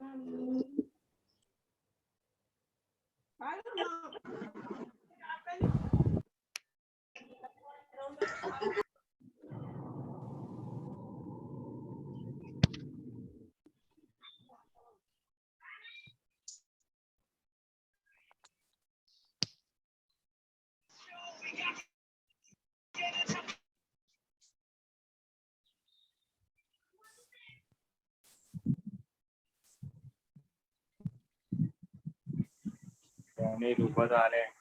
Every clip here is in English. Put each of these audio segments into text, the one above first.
I don't know. नहीं रुको तो आ रहे हैं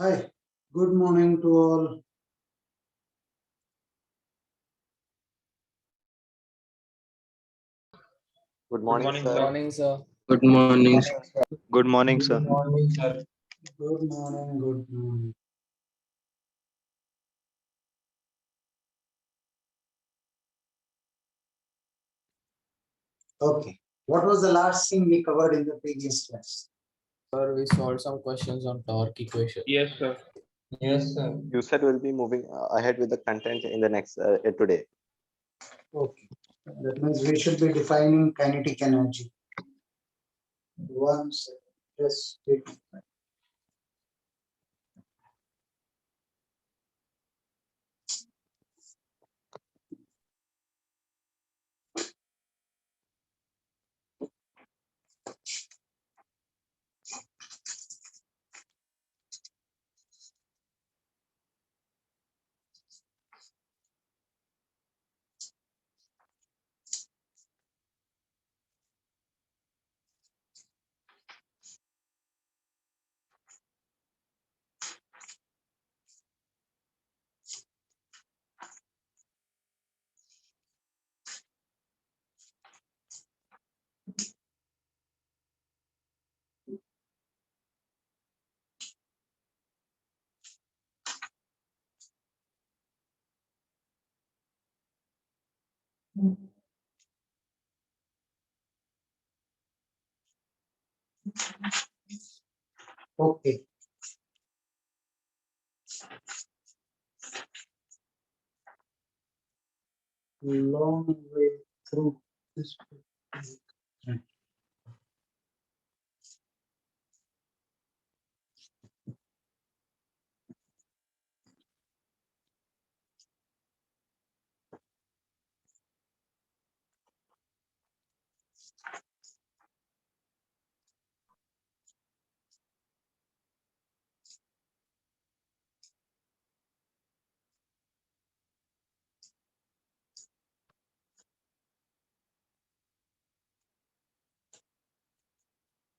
Hi, good morning to all. Good morning, morning, sir. sir. Morning, sir. Good morning. Good morning, sir. Good morning, sir. Good morning, good morning. Okay, what was the last thing we covered in the previous class? Sir, we solved some questions on torque equation. Yes, sir. Yes, sir. You said we'll be moving ahead with the content in the next today. Okay, that means we should be defining kinetic energy. One second, just take Okay. Long way through this.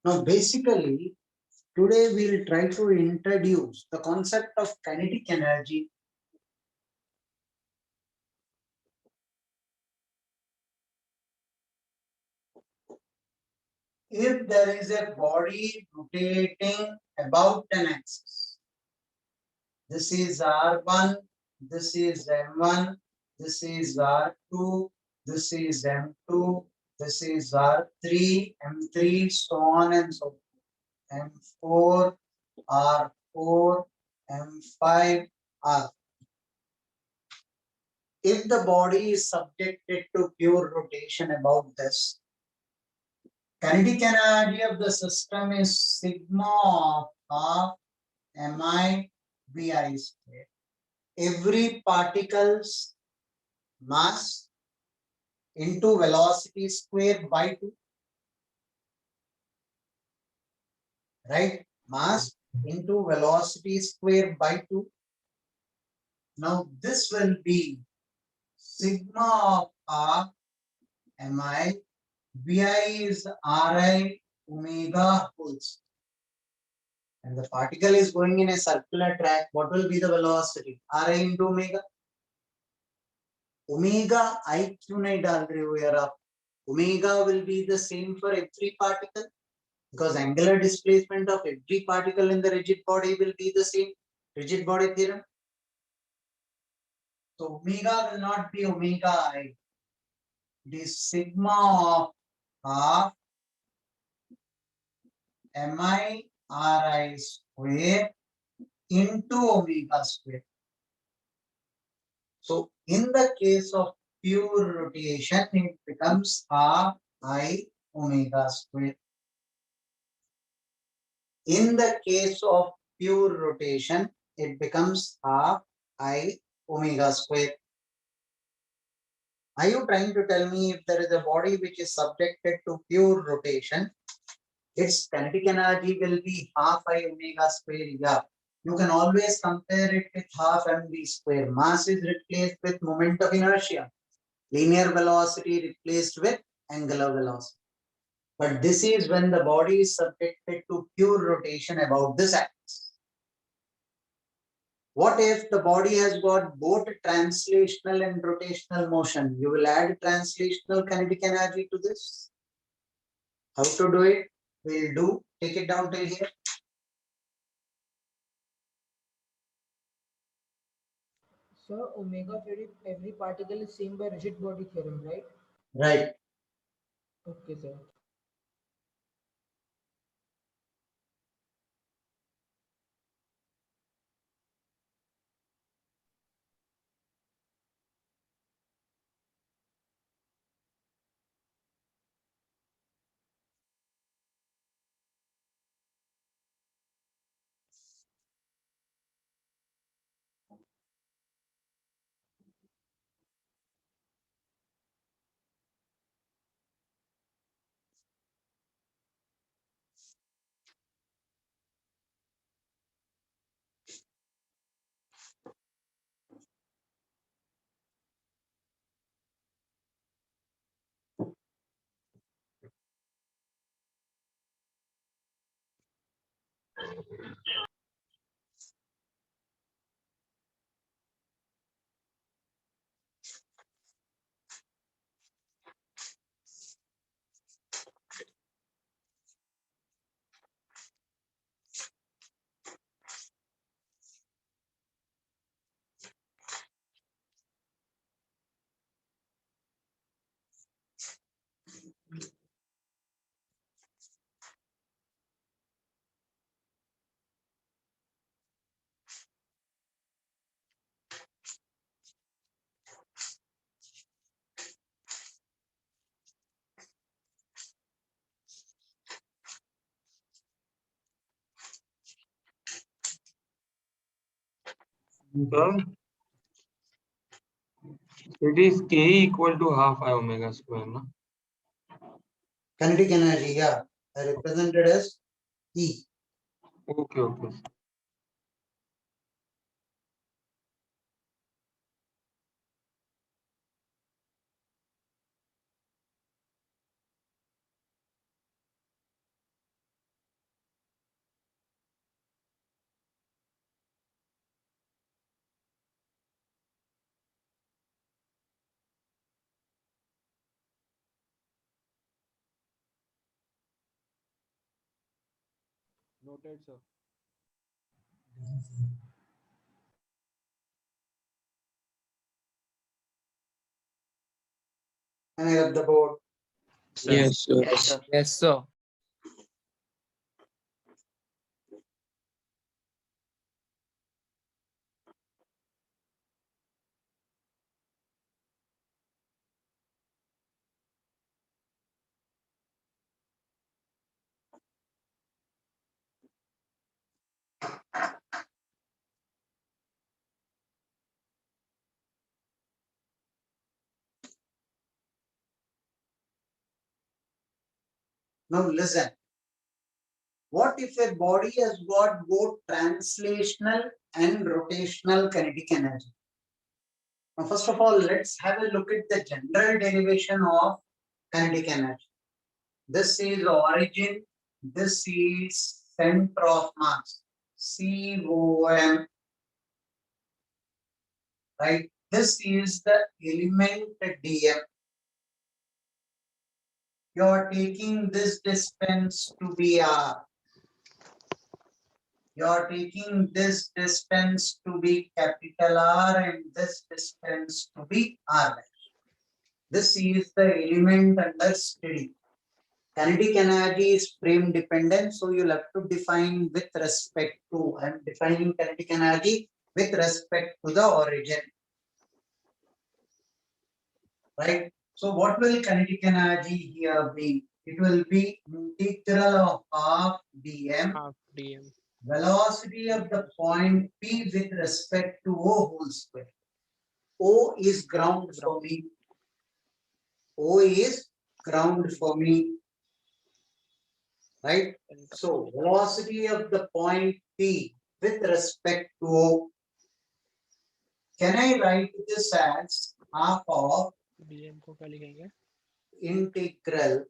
Now, basically, today we'll try to introduce the concept of kinetic energy. If there is a body rotating about an axis, this is R1, this is M1, this is R2, this is M2, this is R3, M3, so on and so forth. M4, R4, M5, R. If the body is subjected to pure rotation about this, kinetic energy of the system is sigma of half mi vi square. Every particle's mass into velocity square by 2, right? Mass into velocity square by 2. Now this will be sigma of r mi, vi is ri omega whole square. And the particle is going in a circular track. What will be the velocity? ri into omega. Omega I क्यों नहीं डाल रहे हो यार आप? Omega will be the same for every particle because angular displacement of every particle in the rigid body will be the same. Rigid body theorem. So omega will not be omega I. It is sigma of half mi ri square into omega square. So in the case of pure rotation, it becomes half I omega square. In the case of pure rotation, it becomes half I omega square. Are you trying to tell me if there is a body which is subjected to pure rotation, its kinetic energy will be half I omega square? Yeah. You can always compare it with half mv square. Mass is replaced with moment of inertia. Linear velocity replaced with angular velocity. But this is when the body is subjected to pure rotation about this axis. What if the body has got both translational and rotational motion? You will add translational kinetic energy to this. How to do it? We'll do. Take it down till here. So omega for every particle is same by rigid body theorem, right? Right. Okay, sir. Sir, it is K equal to half I omega square, no? Kinetic energy, yeah. Represented as E. Okay, okay. Noted, sir. Can I have the board? Yes, sir. Yes, sir. Yes, sir. Now listen. What if a body has got both translational and rotational kinetic energy? Now, first of all, let's have a look at the general derivation of kinetic energy. This is origin, this is center of mass, COM, right? This is the element dm. You are taking this distance to be r. You are taking this distance to be capital R and this distance to be R. This is the element under study. Kinetic energy is frame dependent, so you'll have to define with respect to. I'm defining kinetic energy with respect to the origin. Right? So what will kinetic energy here be? It will be integral of half dm Half DM. velocity of the point P with respect to O whole square. O is ground for me. O is ground for me. Right? So velocity of the point P with respect to O. Can I write this as half of BM को क्या लिखेंगे? integral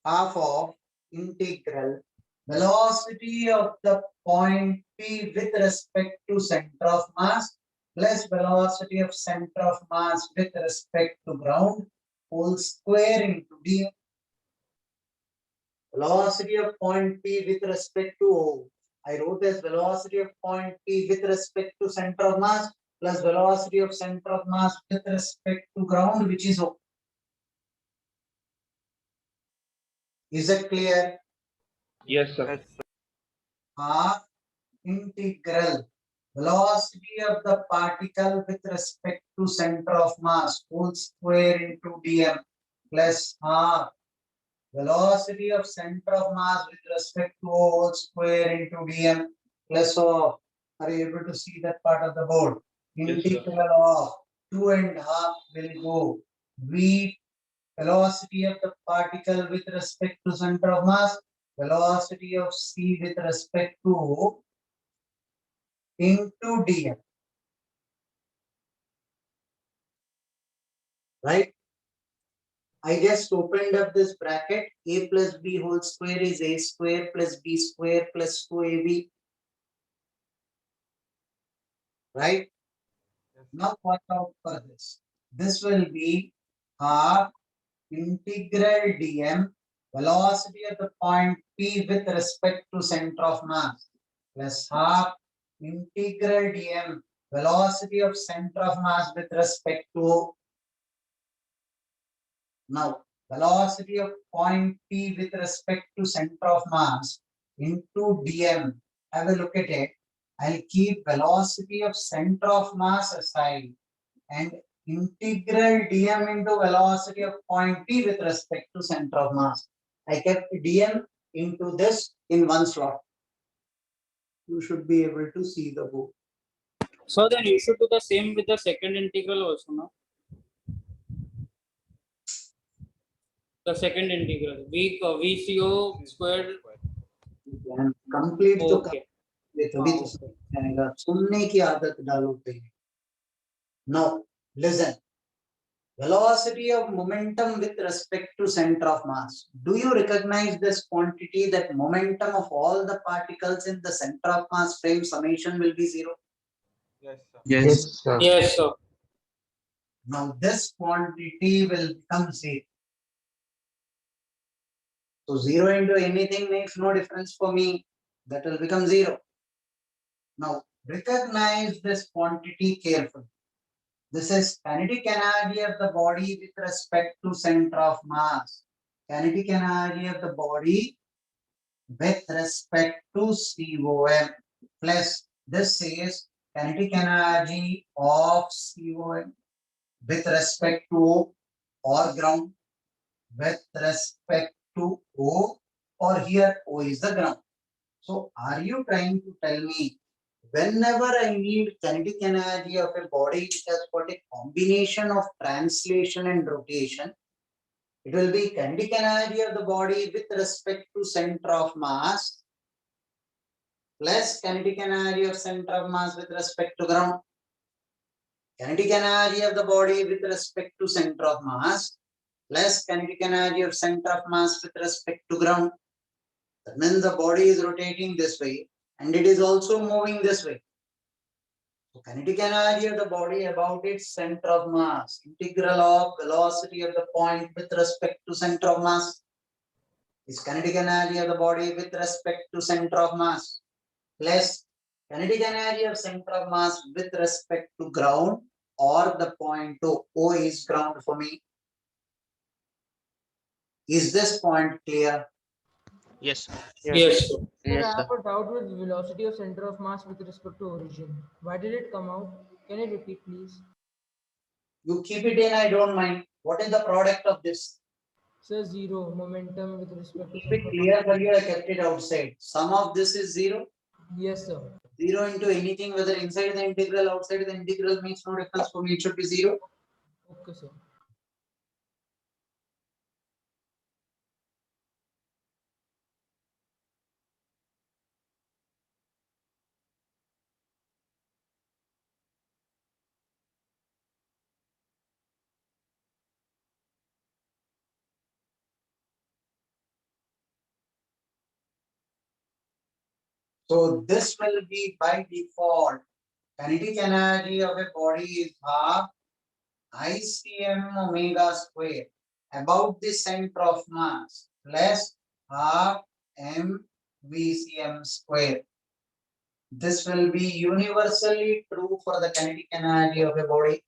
half of integral velocity of the point P with respect to center of mass plus velocity of center of mass with respect to ground whole square into dm. Velocity of point P with respect to O. I wrote as velocity of point P with respect to center of mass plus velocity of center of mass with respect to ground, which is O. Is it clear? Yes, sir. Half integral velocity of the particle with respect to center of mass whole square into dm plus half velocity of center of mass with respect to whole square into dm plus of. Are you able to see that part of the board? Yes, sir. Integral of 2.5 will go v velocity of the particle with respect to center of mass, velocity of c with respect to into dm, right? I just opened up this bracket. A plus b whole square is a square plus b square plus 2ab, right? Now watch out for this. This will be half integral dm velocity of the point P with respect to center of mass plus half integral dm velocity of center of mass with respect to. Now velocity of point P with respect to center of mass into dm. Have a look at it. I'll keep velocity of center of mass aside and integral dm into velocity of point P with respect to center of mass. I kept dm into this in one slot. You should be able to see the board. So then you should do the same with the second integral also, no? The second integral, VCO squared. And complete तो Okay. ये तभी तो समझ आएगा. सुनने की आदत डालो पहले. Now listen. Velocity of momentum with respect to center of mass. Do you recognize this quantity that momentum of all the particles in the center of mass frame summation will be 0? Yes, sir. Yes, sir. Yes, sir. Now this quantity will become 0. So 0 into anything makes no difference for me. That will become 0. Now recognize this quantity carefully. This is kinetic energy of the body with respect to center of mass. Kinetic energy of the body with respect to COM plus this is kinetic energy of COM with respect to O or ground with respect to O, or here O is the ground. So are you trying to tell me whenever I need kinetic energy of a body which has got a combination of translation and rotation, it will be kinetic energy of the body with respect to center of mass plus kinetic energy of center of mass with respect to ground. Kinetic energy of the body with respect to center of mass plus kinetic energy of center of mass with respect to ground. That means the body is rotating this way and it is also moving this way. So kinetic energy of the body about its center of mass, integral of velocity of the point with respect to center of mass is kinetic energy of the body with respect to center of mass plus kinetic energy of center of mass with respect to ground or the point O is ground for me. Is this point clear? Yes. Yes, sir. Sir, Yes, I sir. have a doubt with velocity of center of mass with respect to origin. Why did it come out? Can you repeat, please? You keep it in, I don't mind. What is the product of this? Sir, zero momentum with respect to Keep it center of clear for you, I kept it outside. Sum of this is 0. mass. Yes, sir. 0 into anything, whether inside the integral, outside the integral, makes no difference for me. It should be 0. Okay, sir. So this will be by default. Kinetic energy of a body is half ICM omega square about the center of mass plus half mvcm square. This will be universally true for the kinetic energy of a body.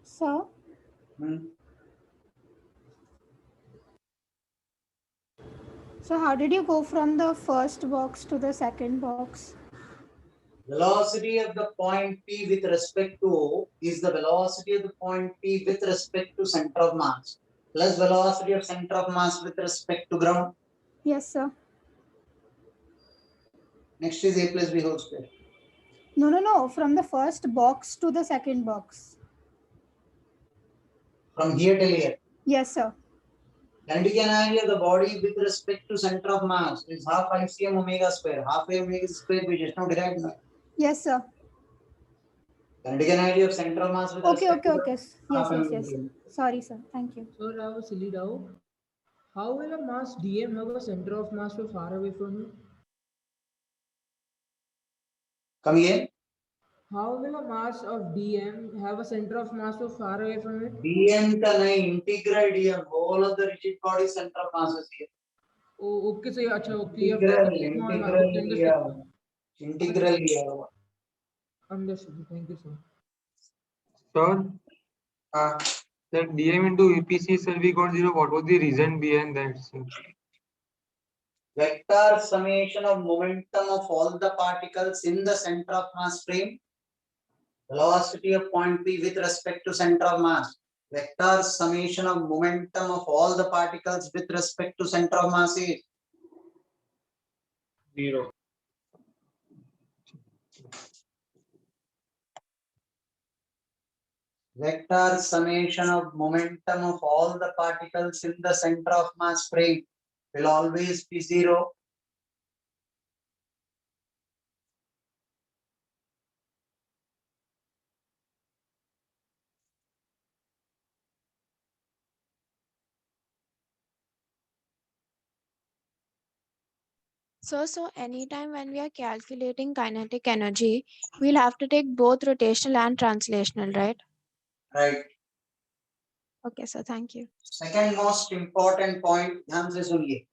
So, Hmm. so how did you go from the first box to the second box? Velocity of the point P with respect to O is the velocity of the point P with respect to center of mass plus velocity of center of mass with respect to ground. Yes, sir. Next is A plus B whole square. No. From the first box to the second box. From here till here. Yes, sir. Kinetic energy of the body with respect to center of mass is half ICM omega square. Half omega square we just now derived. Yes, sir. Kinetic energy of center of mass with respect to Okay. ground, Yes, half yes. mvcm. Sorry, sir. Thank you. So I have a silly doubt. How will a mass dm have a center of mass so far away from it? Come again. How will a mass of dm have a center of mass so far away from it? dm का नहीं integral dm whole of the rigid body center of mass is here. Oh, okay. So yeah, okay. You have Integral, taken small mass. integral Okay, लिया understood. हुआ. Integral लिया हुआ. Understood. Thank you, sir. Sir, हाँ. that dm into EPC shall be equal to 0. What was the reason behind that, sir? Vector summation of momentum of all the particles in the center of mass frame. Velocity of point P with respect to center of mass. Vector summation of momentum of all the particles with respect to center of mass is 0. vector summation of momentum of all the particles in the center of mass frame will always be 0. So anytime when we are calculating kinetic energy, we'll have to take both rotational and translational, right? Right. Okay, so thank you. Second most important point, ध्यान से सुनिए.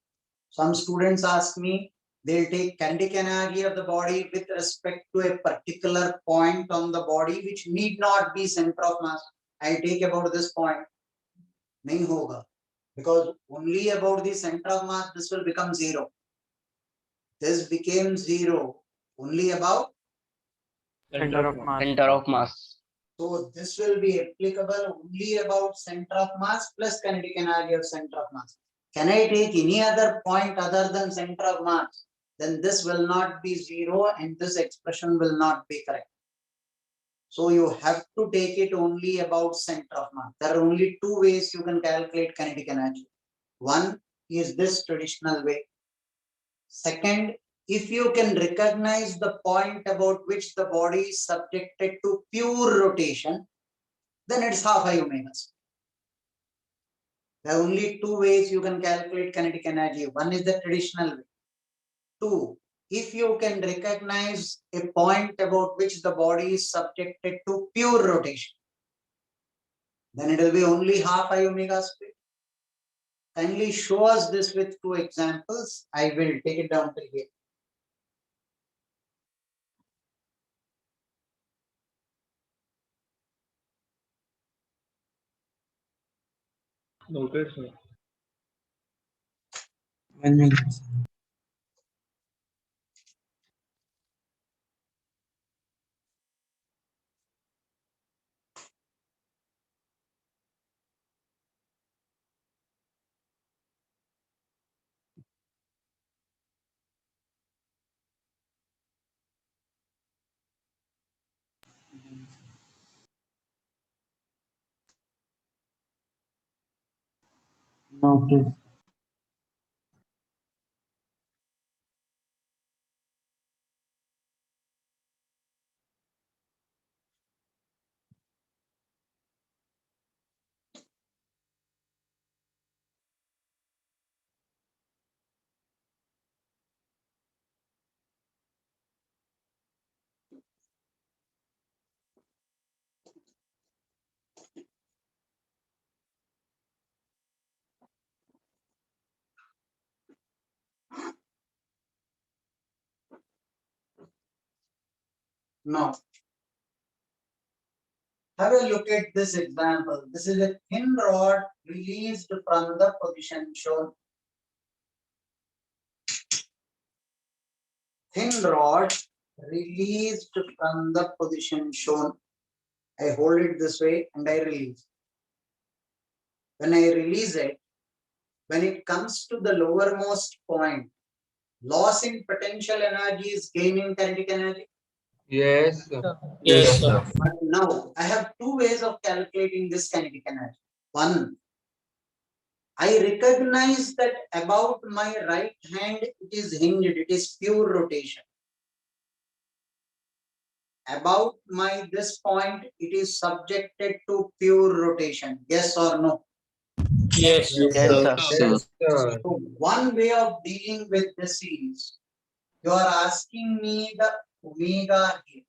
Some students ask me, they'll take kinetic energy of the body with respect to a particular point on the body which need not be center of mass. I take about this point. नहीं होगा. Because only about the center of mass this will become 0. This became 0 only about. Center of mass. Center of mass. So this will be applicable only about center of mass plus kinetic energy of center of mass. Can I take any other point other than center of mass? Then this will not be 0 and this expression will not be correct. So you have to take it only about center of mass. There are only two ways you can calculate kinetic energy. One is this traditional way. Second, if you can recognize the point about which the body is subjected to pure rotation, then it's half I omega. There are only two ways you can calculate kinetic energy. One is the traditional way. Two, if you can recognize a point about which the body is subjected to pure rotation, then it will be only half I omega square. Kindly show us this with two examples. I will take it down till here. Noted, sir. 1 minute. Okay. Now, have a look at this example. This is a thin rod released from the position shown. Thin rod released from the position shown. I hold it this way and I release. When I release it, when it comes to the lowermost point, loss in potential energy is gain in kinetic energy. Yes, sir. Yes, sir. But now I have two ways of calculating this kinetic energy. One, I recognize that about my right hand it is hinged, it is pure rotation. About my this point it is subjected to pure rotation. Yes or no? Yes, Yes, sir. sir. Yes, sir. So one way of dealing with this is you are asking me the omega here.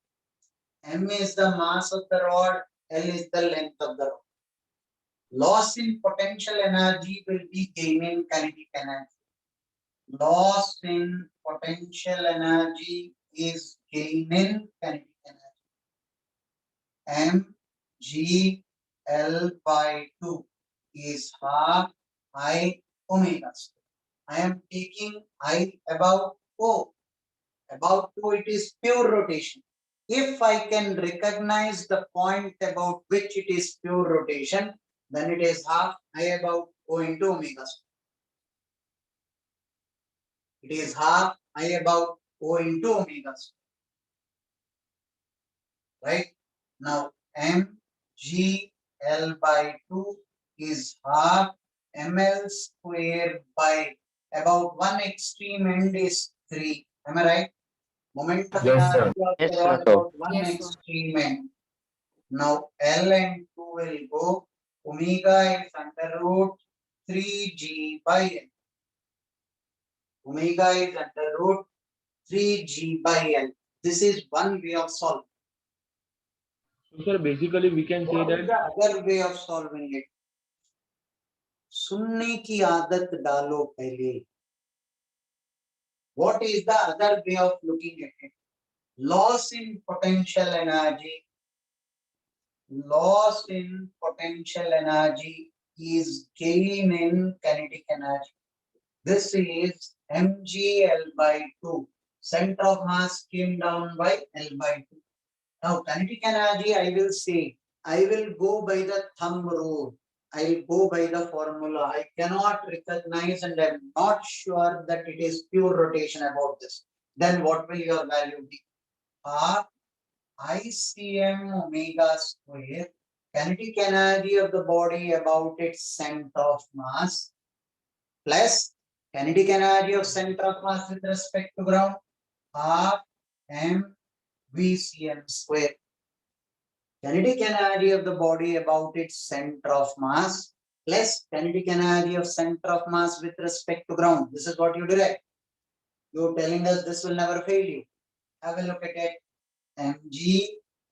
M is the mass of the rod, L is the length of the rod. Loss in potential energy will be gain in kinetic energy. Loss in potential energy is gain in kinetic energy. mg L by 2 is half I omega square. I am taking I about O. About 2 it is pure rotation. If I can recognize the point about which it is pure rotation, then it is half I about O into omega square. It is half I about O into omega square. Right? Now mg L by 2 is half ml square by about one extreme end is 3. Am I right? Moment of Yes, sir. energy of Yes, the sir. rod about one Yes, sir. extreme end. Now L and 2 will go. Omega is under root 3g by L. Omega is under root 3g by L. This is one way of solving. So, sir, basically we can say What is that the other way of solving it? सुनने की आदत डालो पहले. What is the other way of looking at it? Loss in potential energy. Loss in potential energy is gain in kinetic energy. This is mgl by 2. Center of mass came down by L by 2. Now kinetic energy, I will say, I will go by the thumb rule. I will go by the formula. I cannot recognize and I am not sure that it is pure rotation about this. Then what will your value be? Half ICM omega square, kinetic energy of the body about its center of mass, plus kinetic energy of center of mass with respect to ground, half m VCM square. Kinetic energy of the body about its center of mass plus kinetic energy of center of mass with respect to ground. This is what you derive. You're telling us this will never fail you. Have a look at it. mg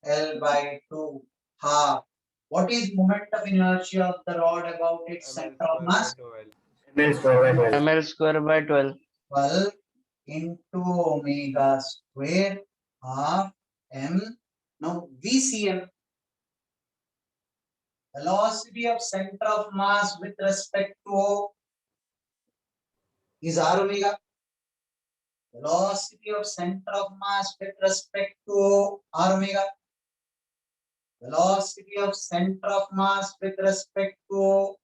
L by 2 half. What is moment of inertia of the rod about its center of mass? ml square by 12. 12 into omega square half m. Now VCM, velocity of center of mass with respect to O, is r omega. Velocity of center of mass with respect to O, r omega. Velocity of center of mass with respect to O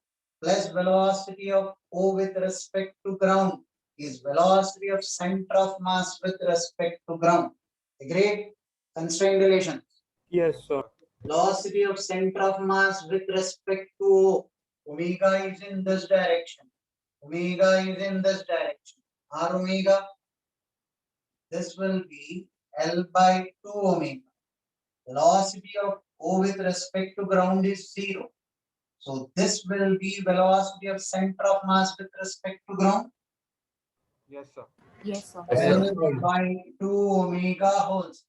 plus velocity of O with respect to ground is velocity of center of mass with respect to ground. Agreed? Constraint relation. Yes, sir. Velocity of center of mass with respect to O. Omega is in this direction. Omega is in this direction. R omega. This will be L by 2 omega. Velocity of O with respect to ground is 0. So this will be velocity of center of mass with respect to ground. Yes, sir. Yes, sir. L by 2 omega wholes.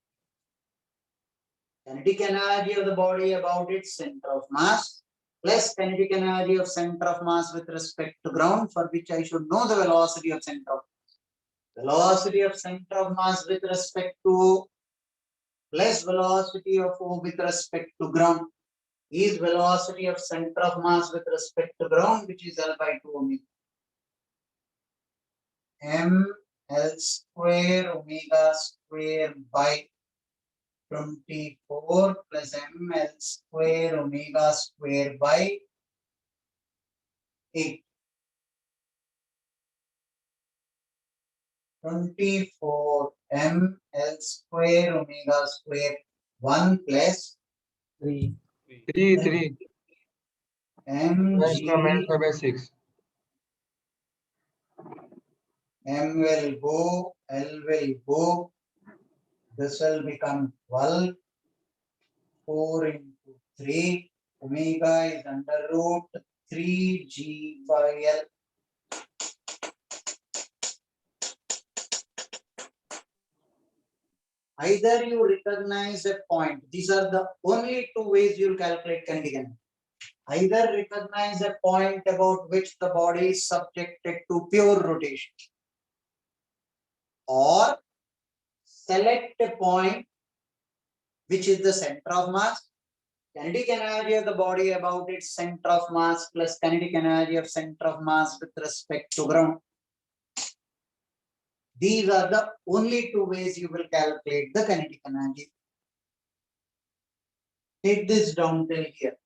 Kinetic energy of the body about its center of mass plus kinetic energy of center of mass with respect to ground, for which I should know the velocity of center of mass. Velocity of center of mass with respect to O plus velocity of O with respect to ground is velocity of center of mass with respect to ground, which is L by 2 omega. M L square omega square by 24 plus M L square omega square by 8. 24 M L square omega square 1 plus 3. 3. M That's G by 6. M will go, L will go. This will become 12. 4 into 3. Omega is under root 3G by L. Either you recognize a point. These are the only two ways you will calculate kinetic energy. Either recognize a point about which the body is subjected to pure rotation, or select a point which is the center of mass, kinetic energy of the body about its center of mass plus kinetic energy of center of mass with respect to ground. These are the only two ways you will calculate the kinetic energy. Take this down till here.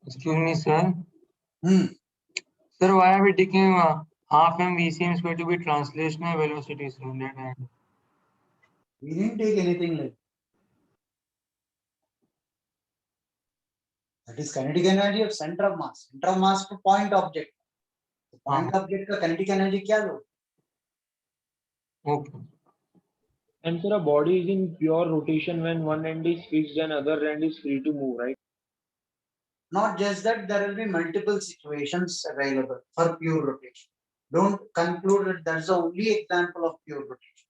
Excuse me, sir. Hmm. Sir, why are we taking half mvcm square to be translational velocities from that end? We didn't take anything like that. Is kinetic energy of center of mass to point object. Point object का kinetic energy क्या लो? Okay. And sir, a body is in pure rotation when one end is fixed and other end is free to move, right? Not just that, there will be multiple situations available for pure rotation. Don't conclude that that's the only example of pure rotation.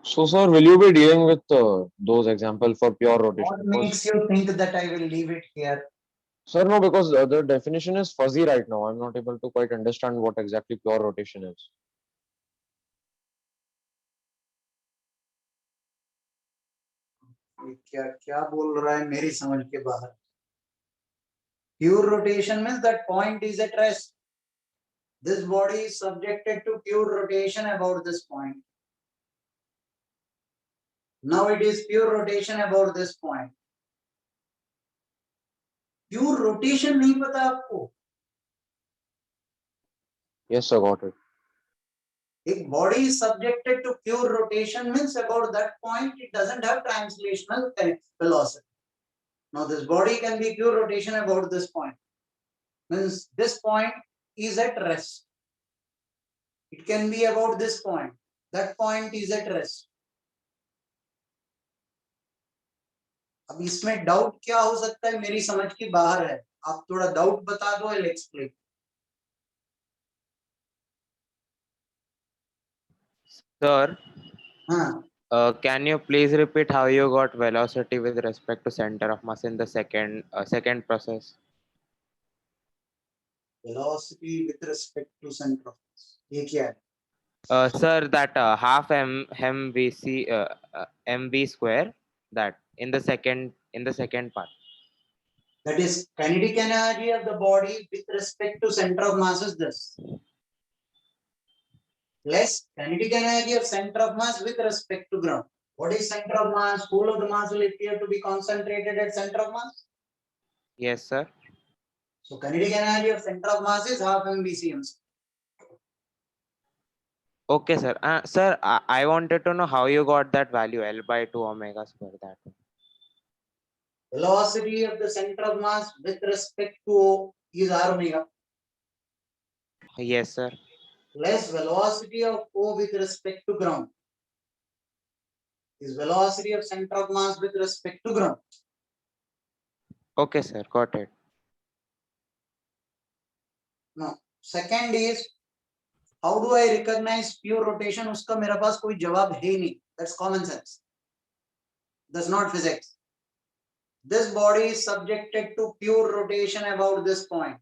So, sir, will you be dealing with those example for pure rotation? What Because, makes you think that I will leave it here? sir, no, because the definition is fuzzy right now. I'm not able to quite understand what exactly pure rotation is. ये क्या क्या बोल रहा है मेरी समझ के बाहर. Pure rotation means that point is at rest. This body is subjected to pure rotation about this point. Now it is pure rotation about this point. Pure rotation नहीं पता आपको? Yes, sir, got it. If body is subjected to pure rotation means about that point it doesn't have translational velocity. Now this body can be pure rotation about this point. Means this point is at rest. It can be about this point. That point is at rest. अब इसमें doubt क्या हो सकता है मेरी समझ के बाहर है. आप थोड़ा डाउट बता दो, I'll explain. Sir, हाँ. can you please repeat how you got velocity with respect to center of mass in the second process? Velocity with respect to center of mass. ये क्या है? Sir, that half mv square, that in the second part. That is kinetic energy of the body with respect to center of mass is this. Less kinetic energy of center of mass with respect to ground. What is center of mass? Whole of the mass will appear to be concentrated at center of mass. Yes, sir. So kinetic energy of center of mass is half mvcm. Okay, sir. Sir, I wanted to know how you got that value L by 2 omega square. That Velocity of the center of mass with respect to O is r omega. yes, sir. Less velocity of O with respect to ground is velocity of center of mass with respect to ground. Okay, sir. Got it. Now, second is, how do I recognize pure rotation? उसका मेरे पास कोई जवाब है ही नहीं. That's common sense. That's not physics. This body is subjected to pure rotation about this point.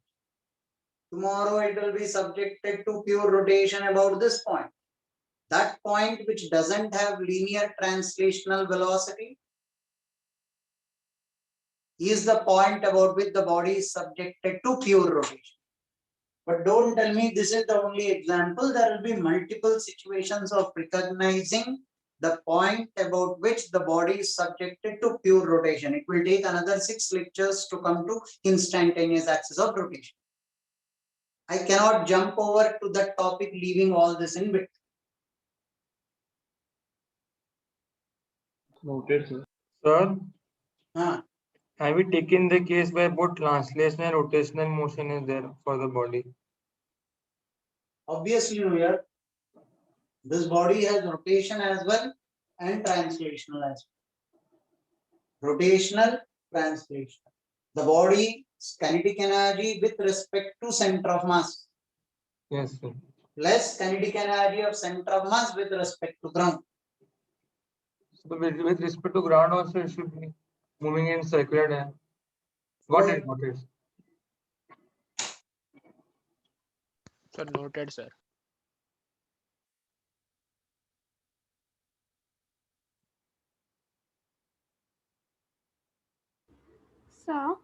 Tomorrow it will be subjected to pure rotation about this point. That point which doesn't have linear translational velocity is the point about which the body is subjected to pure rotation. But don't tell me this is the only example. There will be multiple situations of recognizing the point about which the body is subjected to pure rotation. It will take another 6 lectures to come to instantaneous axis of rotation. I cannot jump over to that topic leaving all this in between. Noted, sir. Sir, Huh. have we taken the case where both translational and rotational motion is there for the body? Obviously, here this body has rotation as well and translational as well. Rotational, translational. The body's kinetic energy with respect to center of mass. Yes, sir. Less kinetic energy of center of mass with respect to ground. So with respect to ground also, it should be moving in circular diagram. Got it, got it. Sir, noted, sir. So,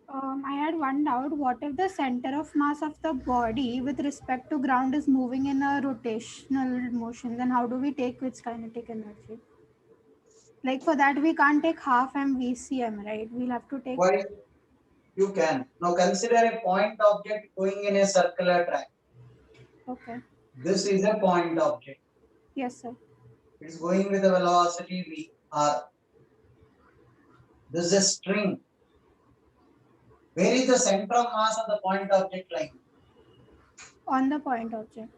I had one doubt. What if the center of mass of the body with respect to ground is moving in a rotational motion? Then how do we take its kinetic energy? Like for that, we can't take half mvcm, right? We'll have to take. Why? You can. Now consider a point object going in a circular track. Okay. This is a point object. Yes, sir. It's going with a velocity v r. This is a string Where is the center of mass of the point object lying? On the point object.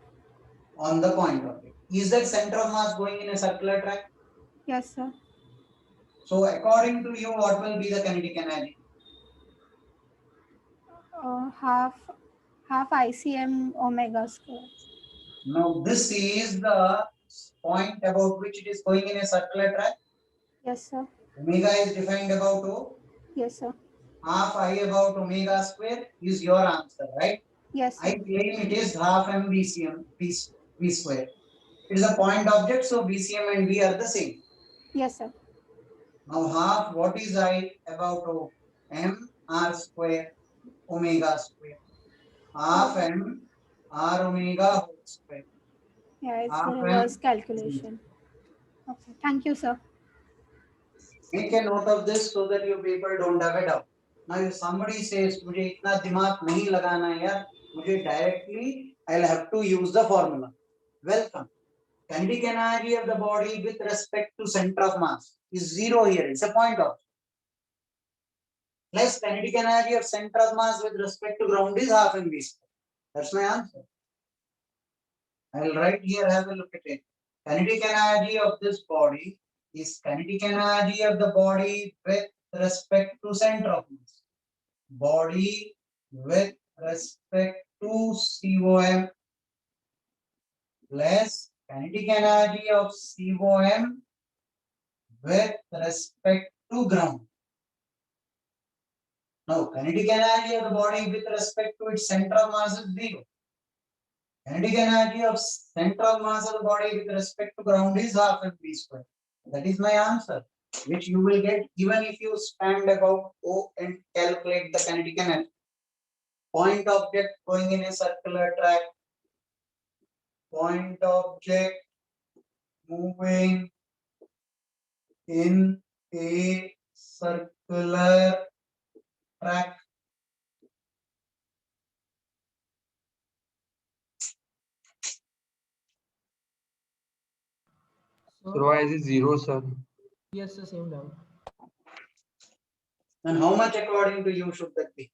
On the point object. Is that center of mass going in a circular track? Yes, sir. So according to you, what will be the kinetic energy? Half ICM omega square. Now this is the point about which it is going in a circular track. Yes, sir. Omega is defined about O. Yes, sir. Half I about omega square is your answer, right? Yes, I sir. claim it is half m BCM V square. It is a point object, so BCM and V are the same. Yes, sir. Now half, what is I about O? M R square omega square. Half m r omega whole square. Yeah, it's Half the m. reverse calculation. Okay, thank you, sir. Make a note of this so that your people don't have a doubt. Now if somebody says मुझे इतना दिमाग नहीं लगाना है यार, मुझे directly I'll have to use the formula. Welcome. Kinetic energy of the body with respect to center of mass is zero here. It's a point of. Less kinetic energy of center of mass with respect to ground is half mv square. That's my answer. I'll write here. Have a look at it. Kinetic energy of this body is kinetic energy of the body with respect to center of mass. Body with respect to COM less kinetic energy of COM with respect to ground. Now, kinetic energy of the body with respect to its center of mass is zero. Kinetic energy of center of mass of the body with respect to ground is half mv square. That is my answer, which you will get even if you stand above O and calculate the kinetic energy. Point object going in a circular track. Point object moving in a circular track. So why is it zero, sir? Yes, sir, same doubt. And how much according to you should that be?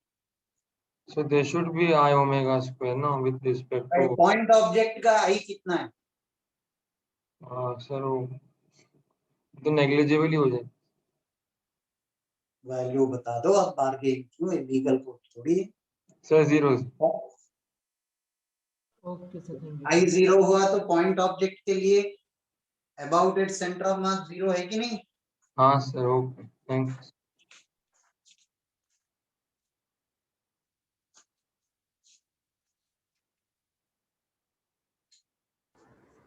So there should be I omega square, no, with respect Right, to. point object का I कितना है? Sir वो तो negligible ही हो जाए. Value बता दो आप बार के क्यों लीगल कोड थोड़ी है. Sir zero. Okay, sir, thank you. I zero हुआ तो point object के लिए about its center of mass zero है कि नहीं? हाँ sir, okay, thanks.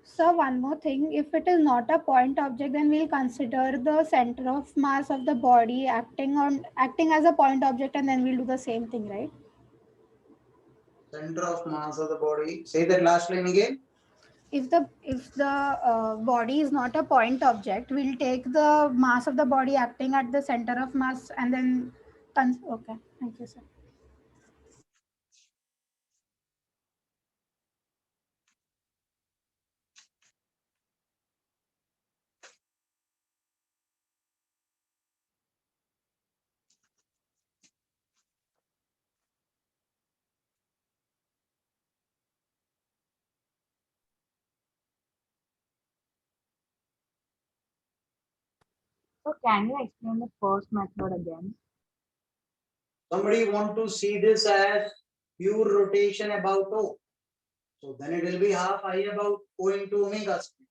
So one more thing, if it is not a point object, then we'll consider the center of mass of the body acting as a point object, and then we'll do the same thing, right? Center of mass of the body. Say that last line again. If the body is not a point object, we'll take the mass of the body acting at the center of mass, and then okay. Thank you, sir. So can you explain the first method again? Somebody want to see this as pure rotation about O. So then it will be half I about O into omega square.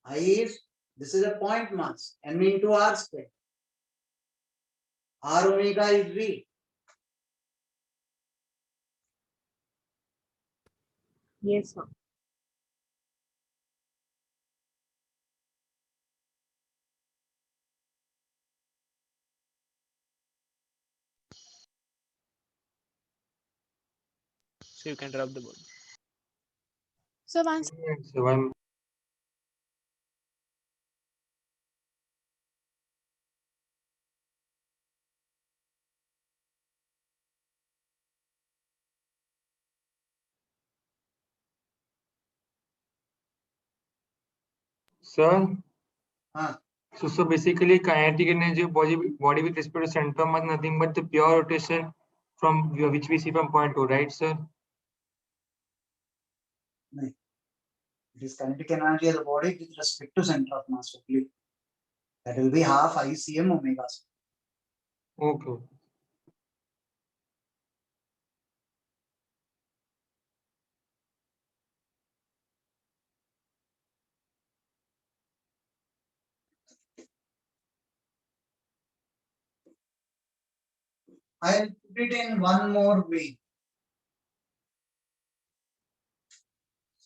I is, this is a point mass, m into r square. R omega is V. Yes, sir. So you can rub the body. So once So I'm sir. So basically kinetic energy of body with respect to center of mass nothing but the pure rotation from which we see from point 2, right, sir? No. It is kinetic energy of the body with respect to center of mass only. That will be half ICM omega square. Okay. I'll put it in one more way.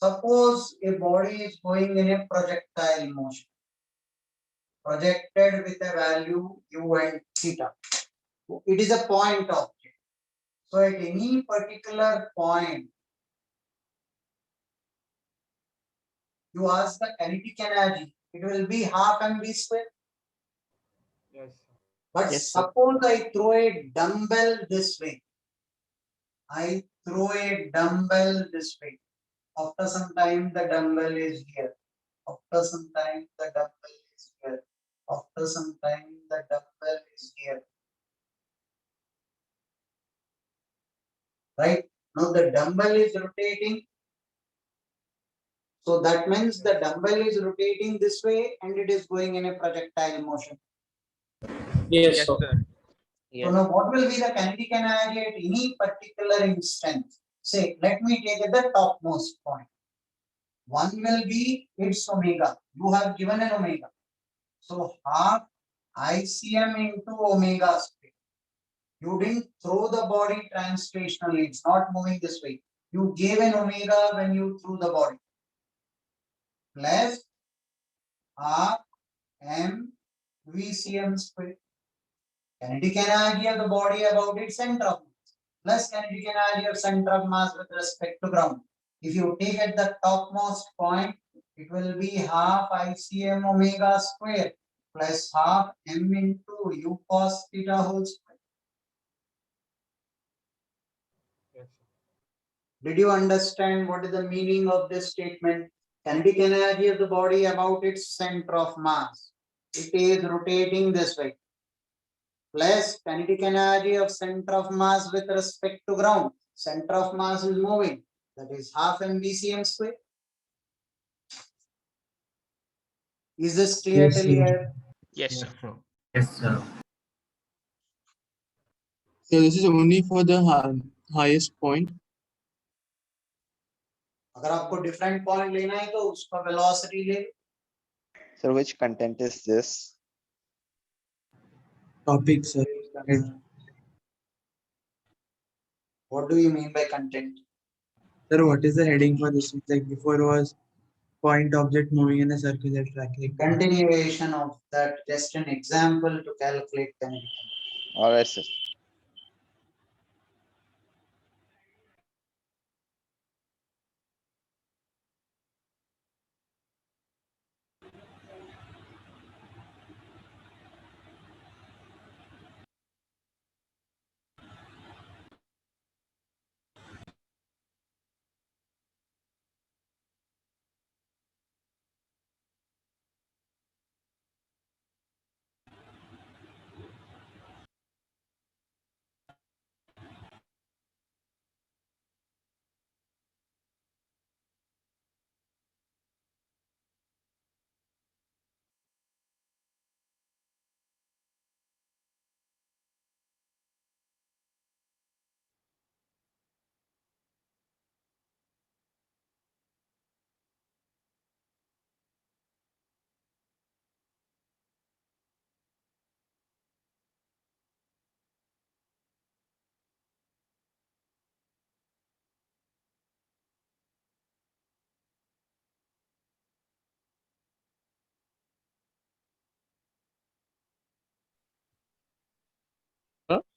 Suppose a body is going in a projectile motion, projected with a value u and theta. It is a point object. So at any particular point, you ask the kinetic energy, it will be half mv square. Yes. But Yes, sir. suppose I throw a dumbbell this way. I throw a dumbbell this way. After some time, the dumbbell is here. After some time, the dumbbell is here. After some time, the dumbbell is here. Right? Now the dumbbell is rotating. So that means the dumbbell is rotating this way and it is going in a projectile motion. Yes, Yes, sir. sir. So Yes. now what will be the kinetic energy at any particular instant? Say, let me take the topmost point. One will be its omega. You have given an omega. So half ICM into omega square. You didn't throw the body translationally. It's not moving this way. You gave an omega when you threw the body. Plus half m VCM square. Kinetic energy of the body about its center of mass. Plus kinetic energy of center of mass with respect to ground. If you take at the topmost point, it will be half ICM omega square plus half m into u cos theta whole square. Yes. Did you understand what is the meaning of this statement? Kinetic energy of the body about its center of mass. It is rotating this way. Plus kinetic energy of center of mass with respect to ground. Center of mass is moving. That is half mvcm square. Is this clear Yes, till sir. here? Yes, sir. Yes, sir. So this is only for the highest point. अगर आपको different point लेना है तो उसका velocity ले. So which content is this? Topic, sir. What do you mean by content? Sir, what is the heading for this? Like before was point object moving in a circular track. Like Continuation of that, just an example to calculate kinetic energy. All right, sir.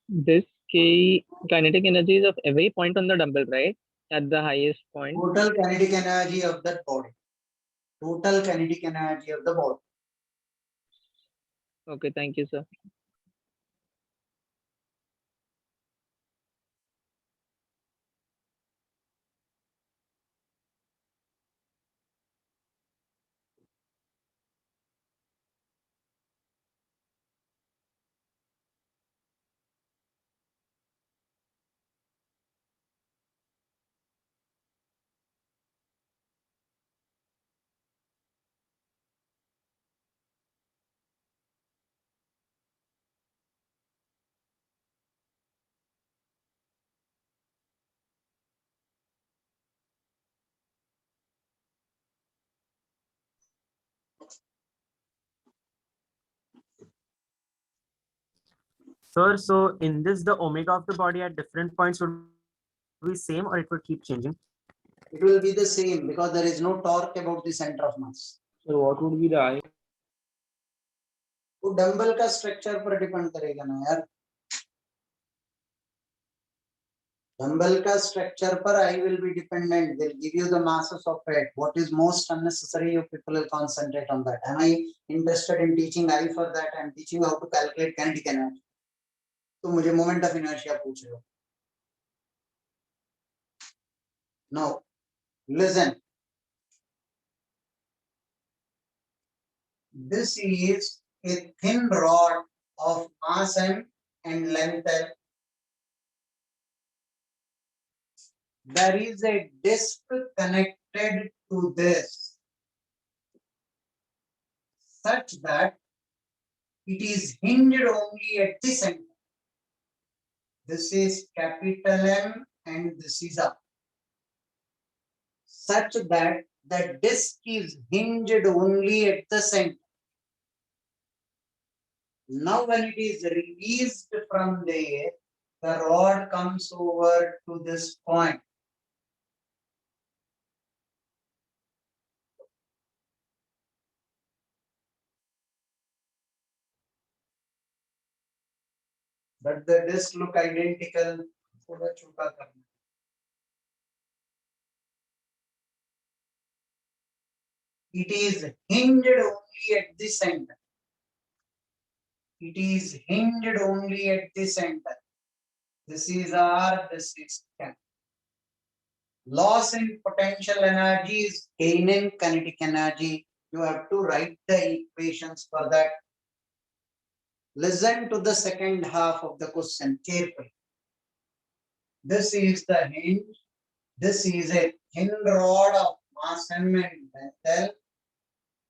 This kinetic energy is of every point on the dumbbell, right? At the highest point. Total kinetic energy of that body. Total kinetic energy of the body. Okay, thank you, sir. Sir, so in this, the omega of the body at different points would be same or it would keep changing? It will be the same because there is no torque about the center of mass. So what would be the I? वो dumbbell का structure पर depend करेगा ना यार. Dumbbell का structure पर I will be dependent. They'll give you the masses of it. What is most unnecessary, you people will concentrate on that. Am I interested in teaching I for that? I'm teaching how to calculate kinetic energy. तो मुझे moment of inertia पूछ रहे हो. Now, listen. This is a thin rod of mass m and length l. There is a disc connected to this such that it is hinged only at the center. This is capital M and this is R. Such that the disc is hinged only at the center. Now when it is released from there, the rod comes over to this point. But the disc look identical. थोड़ा छोटा करना. It is hinged only at the center. It is hinged only at the center. This is R, this is K. Loss in potential energy is gain in kinetic energy. You have to write the equations for that. Listen to the second half of the question carefully. This is the hinge. This is a thin rod of mass m and metal.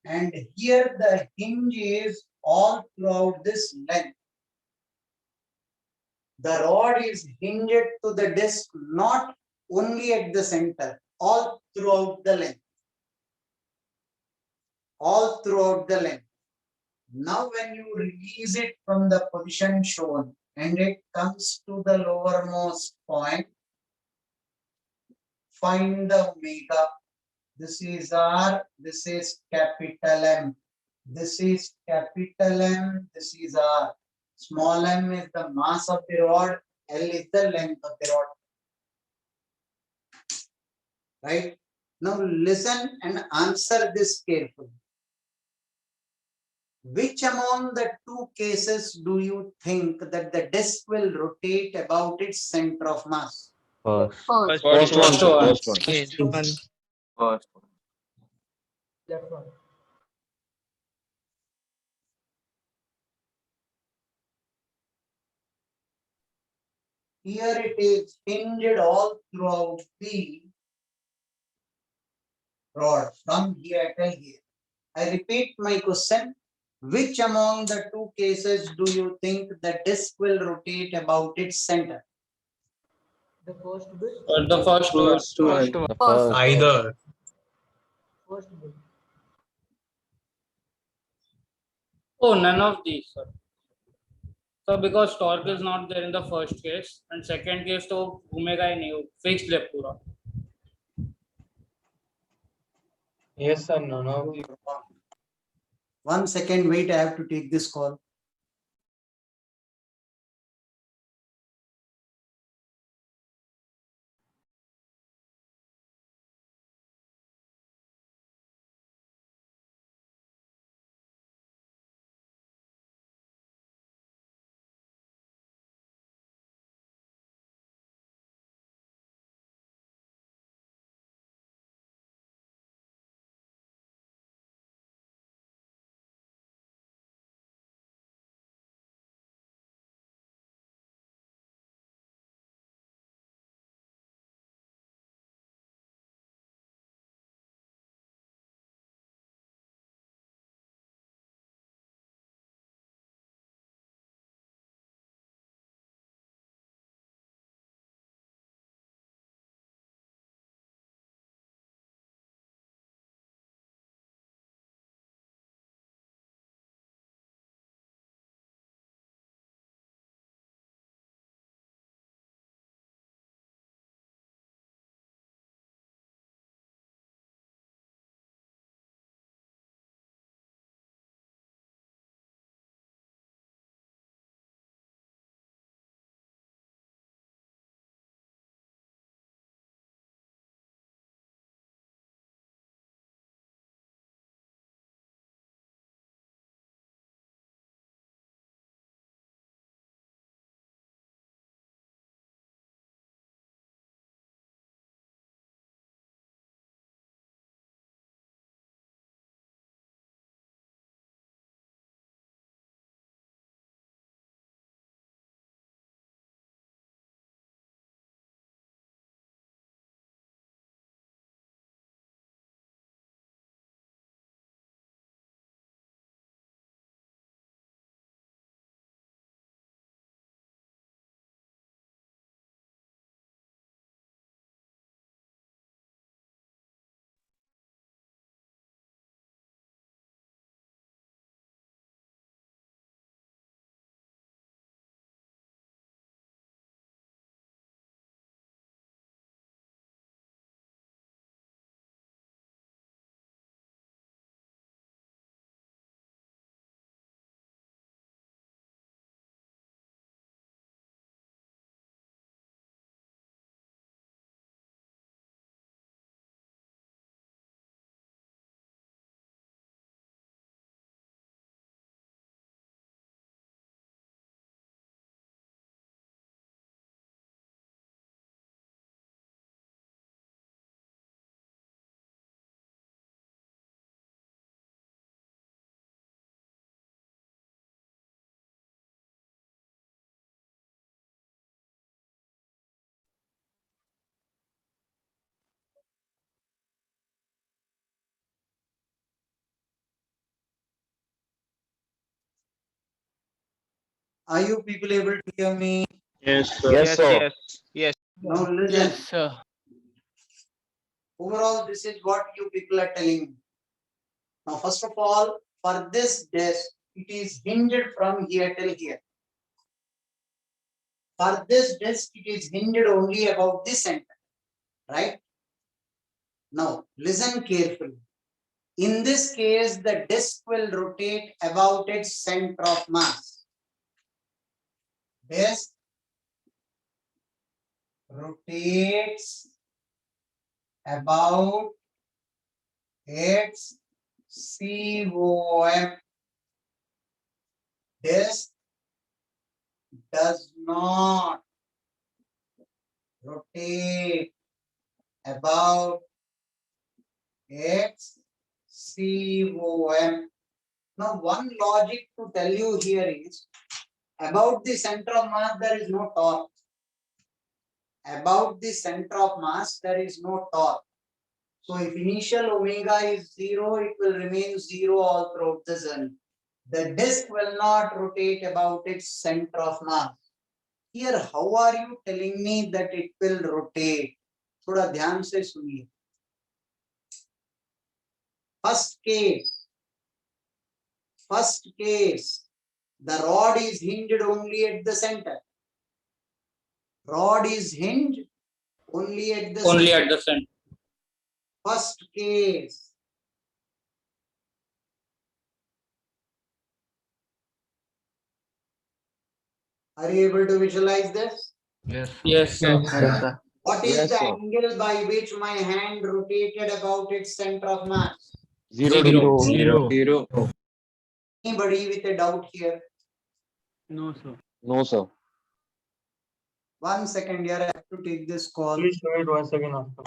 And here the hinge is all throughout this length. The rod is hinged to the disc not only at the center, all throughout the length. All throughout the length. Now when you release it from the position shown and it comes to the lowermost point, find the omega. This is R, this is capital M. This is capital M, this is R. Small m is the mass of the rod, L is the length of the rod. Right? Now listen and answer this carefully. Which among the two cases do you think that the disk will rotate about its center of mass? First. First. First one, sir. First one. First one. Left one. Here it is hinged all throughout the rod from here till here. I repeat my question. Which among the two cases do you think the disk will rotate about its center? The first bit. The first one. The first. Either. First bit. Oh, none of these, sir. So because torque is not there in the first case, and second case तो घूमेगा ही नहीं, fixed है पूरा. Yes or no? No. 1 second, wait, I have to take this call. Are you people able to hear me? Yes, sir. Yes, sir. Yes. Now listen. sir. Overall, this is what you people are telling me. Now, first of all, for this desk, it is hinged from here till here. For this desk, it is hinged only about this center, right? Now, listen carefully. In this case, the disk will rotate about its center of mass. Disk rotates about its COM. Disk does not rotate about its COM. Now, one logic to tell you here is, about the center of mass, there is no torque. About the center of mass, there is no torque. So if initial omega is 0, it will remain 0 all throughout the journey. The disk will not rotate about its center of mass. Here, how are you telling me that it will rotate? थोड़ा ध्यान से सुनिए. First case, the rod is hinged only at the center. Rod is hinged only at the Only center. at the center. First case. Are you able to visualize this? Yes. Yes, sir. Yes, sir. What is Yes, the sir. angle by which my hand rotated about its center of mass? 0 Zero. degree. Zero. Anybody with a doubt here? No, sir. No, sir. 1 second here, I have to take this call. Please wait 1 second after.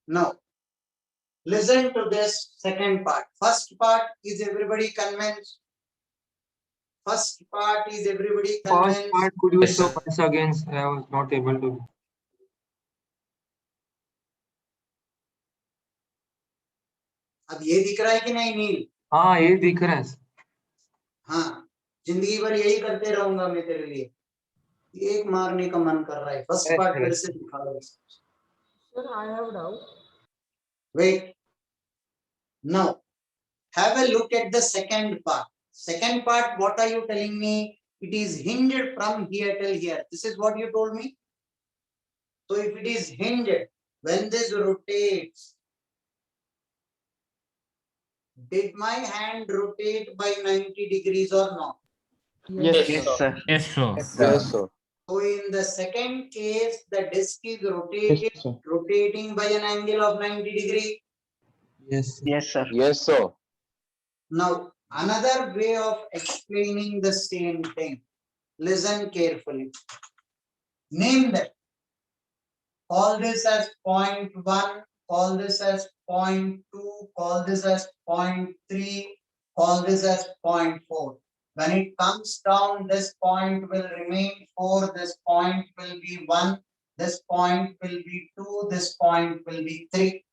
Now, listen to this second part. First part, is everybody convinced? First part, is everybody First convinced? part, could you Yes, show sir. once again? I was not able to. अब ये दिख रहा है कि नहीं नील? हाँ, ये दिख रहा है. हाँ, जिंदगी भर यही करते रहूंगा मैं तेरे लिए. एक मारने का मन कर रहा है. फर्स्ट पार्ट फिर से दिखा दो. Sir, I have a doubt. Wait. Now, have a look at the second part. Second part, what are you telling me? It is hinged from here till here. This is what you told me. So if it is hinged, when this rotates, did my hand rotate by 90 degrees or not? Yes, Yes, sir. sir. Yes, sir. Yes, sir. So in the second case, the disc is Yes, sir. rotating by an angle of 90 degree. Yes, sir. Yes, sir. Yes, sir. Now, another way of explaining the same thing. Listen carefully. Name them. Call this as 0.1, call this as 0.2, call this as 0.3, call this as 0.4. When it comes down, this point will remain 4, this point will be 1, this point will be 2, this point will be 3.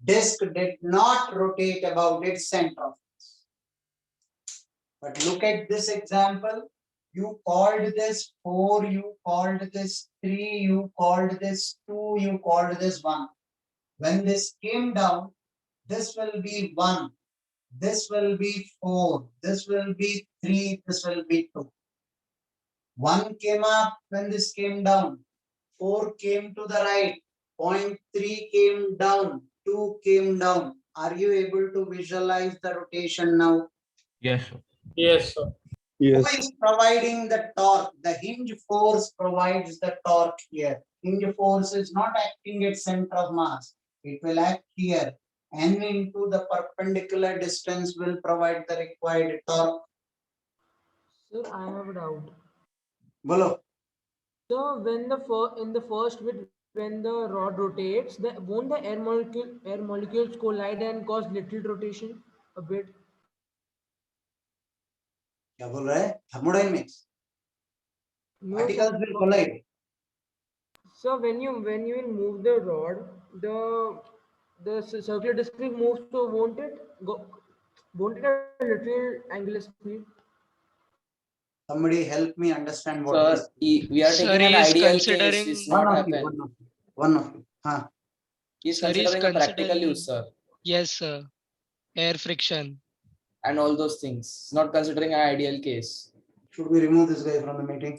Disk did not rotate about its center of mass. But look at this example. You called this 4, you called this 3, you called this 2, you called this 1. When this came down, this will be 1, this will be 4, this will be 3, this will be 2. 1 came up when this came down, 4 came to the right, 0.3 came down, 2 came down. Are you able to visualize the rotation now? Yes, sir. Yes, sir. Who is providing the torque? The hinge force provides the torque here. Hinge force is not acting at center of mass. It will act here. N into the perpendicular distance will provide the required torque. Sir, I have a doubt. Bolo. So when in the first bit, when the rod rotates, won't the air molecules collide and cause little rotation a bit? क्या बोल रहा है? Thermodynamics. No, Particles sir. will collide. So when you will move the rod, the circular disc will move. So won't it a little angular speed? Somebody help me understand what Sir, this. we are Sir, taking an he is ideal case. considering. It's not happen. One of you. Huh. He's Sir, he is considering a practical considering. use, sir, Yes, sir. Air friction. and all those things. Not considering an ideal case. Should we remove this guy from the meeting?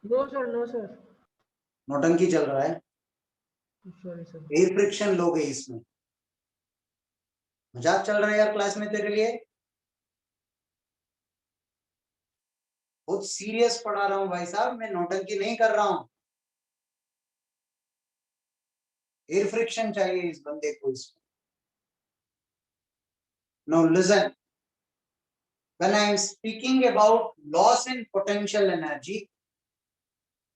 No, sir. No, sir. नौटंकी चल रहा है. Sorry, sir. Air friction लोग है इसमें. मजाक चल रहा है यार क्लास में तेरे लिए. बहुत सीरियस पढ़ा रहा हूं भाई साहब, मैं नौटंकी नहीं कर रहा हूं. एयर फ्रिक्शन चाहिए इस बंदे को इसमें. Now listen. When I am speaking about loss in potential energy,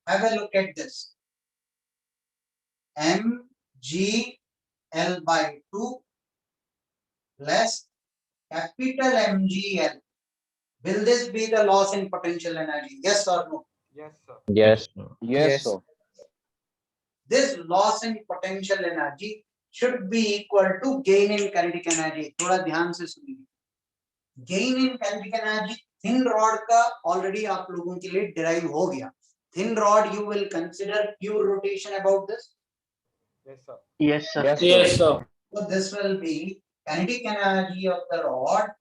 have a look at this. mgl by 2 less capital MgL. Will this be the loss in potential energy? Yes or no? Yes, sir. Yes. Yes, Yes. sir. This loss in potential energy should be equal to gain in kinetic energy. थोड़ा ध्यान से सुनिए. Gain in kinetic energy thin rod का already आप लोगों के लिए derive हो गया. Thin rod you will consider pure rotation about this. Yes, sir. Yes, sir. Yes, sir. So this will be kinetic energy of the rod,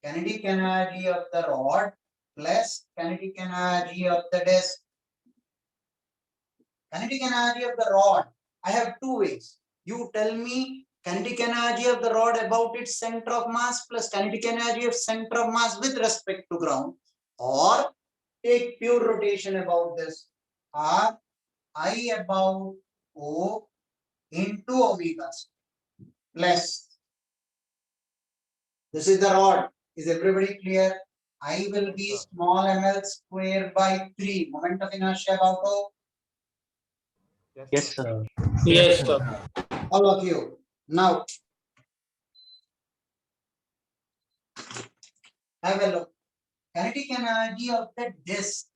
kinetic energy of the rod plus kinetic energy of the disc. Kinetic energy of the rod, I have two ways. You tell me kinetic energy of the rod about its center of mass plus kinetic energy of center of mass with respect to ground, or take pure rotation about this. R I about O into omega plus. This is the rod. Is everybody clear? I will be small ml square by 3. Moment of inertia about O. Yes, sir. Yes, sir. All of you. Now, have a look. Kinetic energy of the disk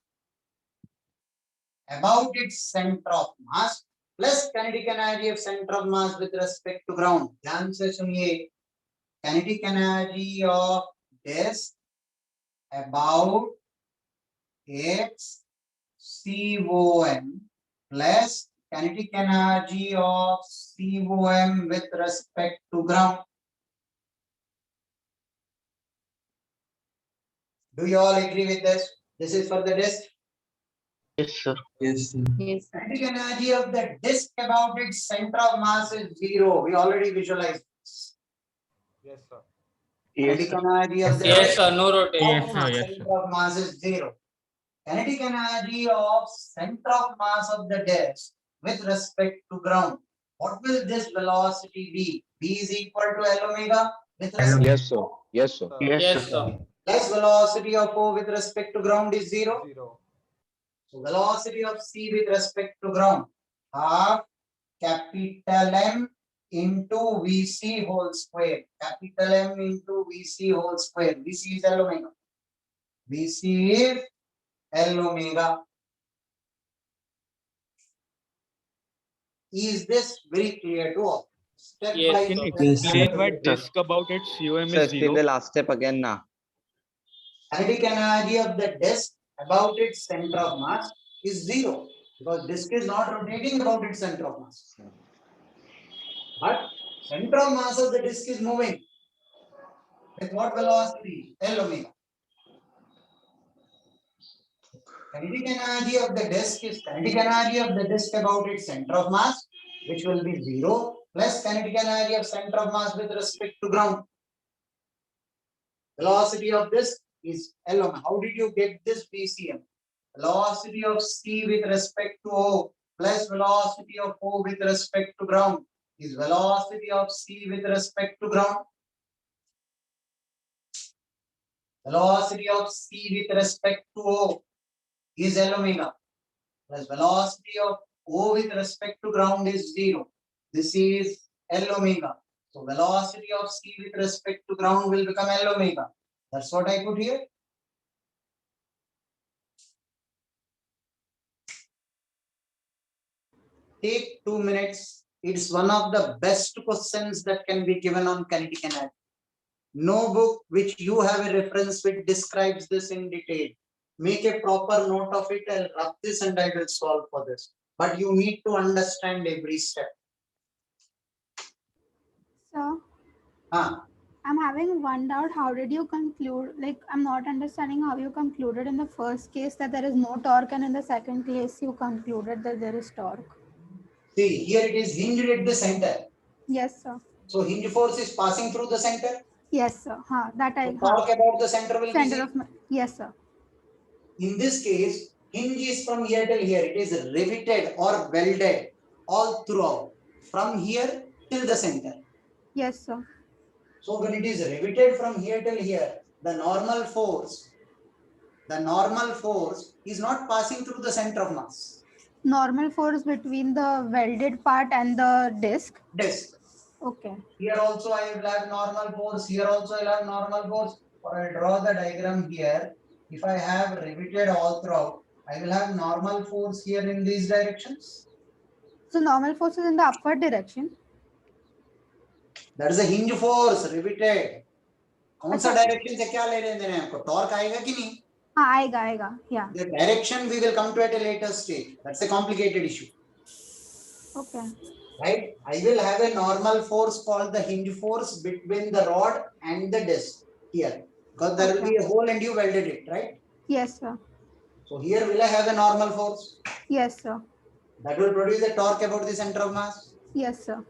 about its center of mass plus kinetic energy of center of mass with respect to ground. ध्यान से सुनिए. Kinetic energy of disk about its COM plus kinetic energy of COM with respect to ground. Do you all agree with this? This is for the disk. Yes, sir. Yes, sir. Yes. Kinetic energy of the disk about its center of mass is 0. We already visualized this. Yes, sir. Kinetic energy of the Yes, disk sir. No rotation. of center of mass is 0. Kinetic energy of center of mass of the disk with respect to ground. What will this velocity be? B is equal to L omega with respect Yes, sir. Yes, sir. Yes, sir. less velocity of O with respect to ground is 0. 0. So velocity of C with respect to ground, half capital M into VC whole square. Capital M into VC whole square. VC is L omega. VC is L omega. Is this very clear to all? Step Yes, by sir. step. Yes, Why disk about its COM So is explain 0? the last step again now. Kinetic energy of the disk about its center of mass is 0 because disk is not rotating about its center of mass. But center of mass of the disk is moving. With what velocity? L omega. Kinetic energy of the disk is kinetic energy of the disk about its center of mass, which will be 0, plus kinetic energy of center of mass with respect to ground. Velocity of this is L omega. How did you get this BCM? Velocity of C with respect to O plus velocity of O with respect to ground is velocity of C with respect to ground. Velocity of C with respect to O is L omega plus velocity of O with respect to ground is 0. This is L omega. So velocity of C with respect to ground will become L omega. That's what I put here. Take 2 minutes. It's one of the best questions that can be given on kinetic energy. No book which you have a reference which describes this in detail. Make a proper note of it. I'll rub this and I will solve for this. But you need to understand every step. So Ah, I'm having one doubt. How did you conclude? Like, I'm not understanding how you concluded in the first case that there is no torque, and in the second case, you concluded that there is torque. see, here it is hinged at the center. Yes, sir. So hinge force is passing through the center. Yes, sir. That I. So torque about the center will be Center zero. of. Yes, sir. In this case, hinge is from here till here. It is riveted or welded all throughout. From here till the center. Yes, sir. So when it is riveted from here till here, the normal force is not passing through the center of mass. Normal force between the welded part and the disc. Disc. Okay. Here also I will have normal force. Here also I will have normal force. Or I draw the diagram here. If I have riveted all throughout, I will have normal force here in these directions. So normal force is in the upward direction. That is a hinge force, riveted. कौन सा direction से क्या ले रहे हैं आपको torque आएगा कि नहीं आएगा yeah. The direction we will come to at a later stage. That's a complicated issue. Okay. Right? I will have a normal force called the hinge force between the rod and the disc here. Because there will be a hole and you welded it, right? Yes, sir. So here will I have a normal force? Yes, sir. That will produce a torque about the center of mass? Yes, sir.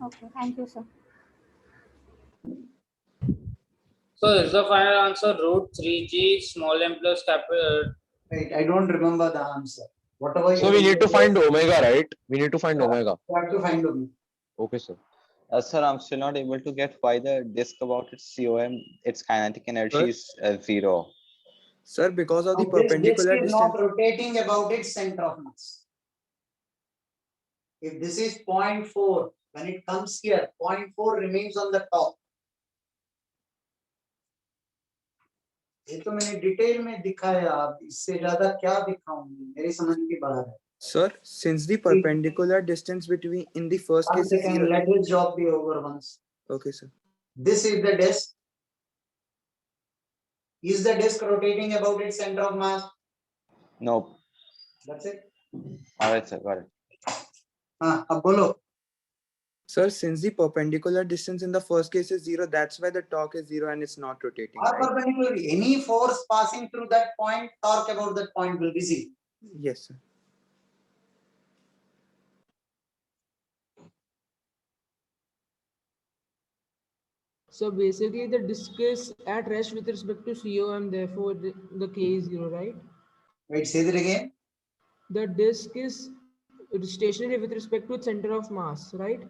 Okay, thank you, sir. So is the final answer root 3g small m plus capital? Right, I don't remember the answer. Whatever. So we need to find omega, right? We need to find omega. You have to find omega. Okay, sir. Sir, I'm still not able to get why the disk about its COM, its kinetic energy is 0. Sir, because of the Now, this perpendicular disk is distance. not rotating about its center of mass. If this is 0.4, when it comes here, 0.4 remains on the top. ये तो मैंने detail में दिखाया अब इससे ज्यादा क्या दिखाऊंगी मेरी समझ की बाहर है. Sir, since the perpendicular distance between in the first case is 0. Let this job be over once. Okay, sir. This is the disk. Is the disk rotating about its center of mass? Nope. That's it. All right, sir. Got it. हाँ अब बोलो. Sir, since the perpendicular distance in the first case is 0, that's why the torque is 0 and it's not rotating, Or right? perpendicular, any force passing through that point, torque about that point will be 0. Yes, sir. So basically the disk is at rest with respect to COM, therefore the K is 0, right? Wait, say that again. The disk is stationary with respect to its center of mass, right?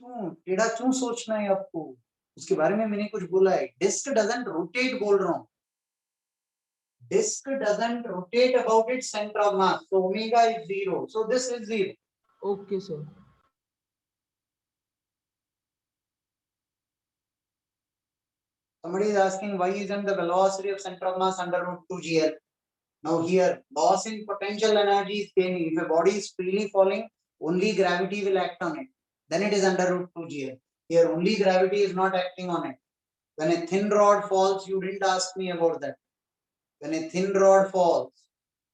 क्यों टेढ़ा क्यों सोचना है आपको? उसके बारे में मैंने कुछ बोला है. Disk doesn't rotate, बोल रहा हूँ. Disk doesn't rotate about its center of mass. So omega is 0. So this is 0. Okay, sir. Somebody is asking why isn't the velocity of center of mass under root 2 GL? Now here, loss in potential energy is gaining. If a body is freely falling, only gravity will act on it. Then it is under root 2 GL. Here, only gravity is not acting on it. When a thin rod falls, you didn't ask me about that. When a thin rod falls,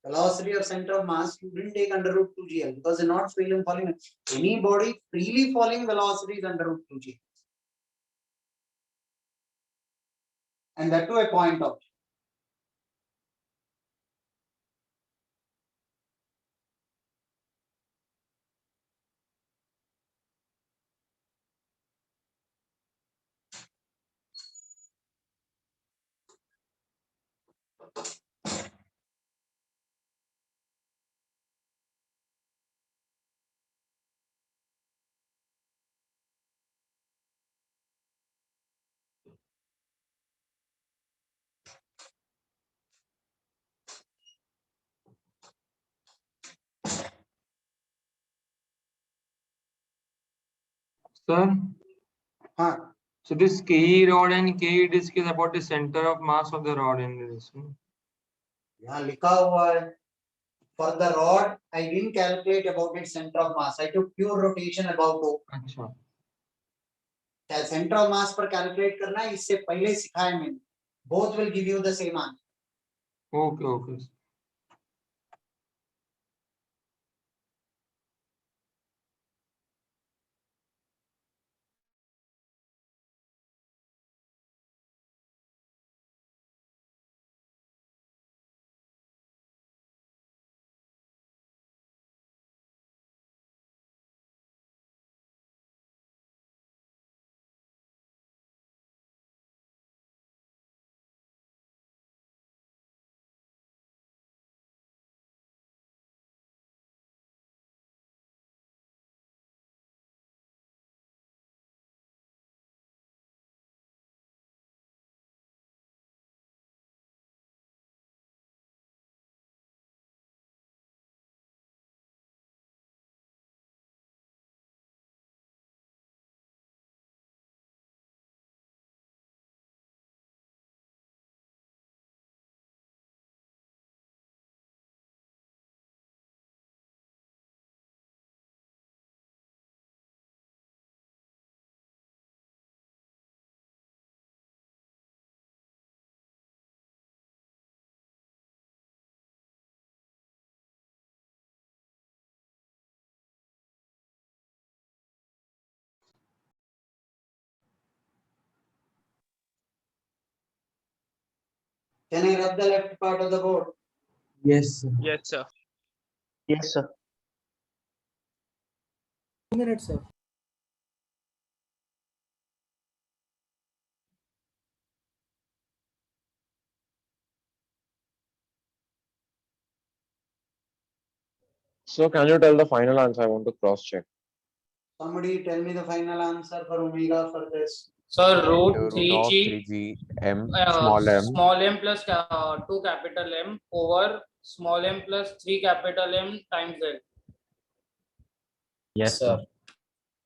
velocity of center of mass, you didn't take under root 2 GL because they're not freely falling. Any body freely falling velocity is under root 2 GL. And that to a point of. Sir, Huh. so this KE rod and KE disk is about the center of mass of the rod in this. यहाँ लिखा हुआ है. For the rod, I didn't calculate about its center of mass. I took pure rotation about O. अच्छा. Center of mass पर calculate करना है, इससे पहले सिखाया मैंने. Both will give you the same answer. Okay, okay. Can I rub the left part of the board? Yes, sir. Yes, sir. Yes, sir. 2 minutes, sir. So can you tell the final answer? I want to cross check. Somebody tell me the final answer for omega for this. So root Root of 3G 3G M small m. small m plus 2 capital M over small m plus 3 capital M times L. Yes, sir.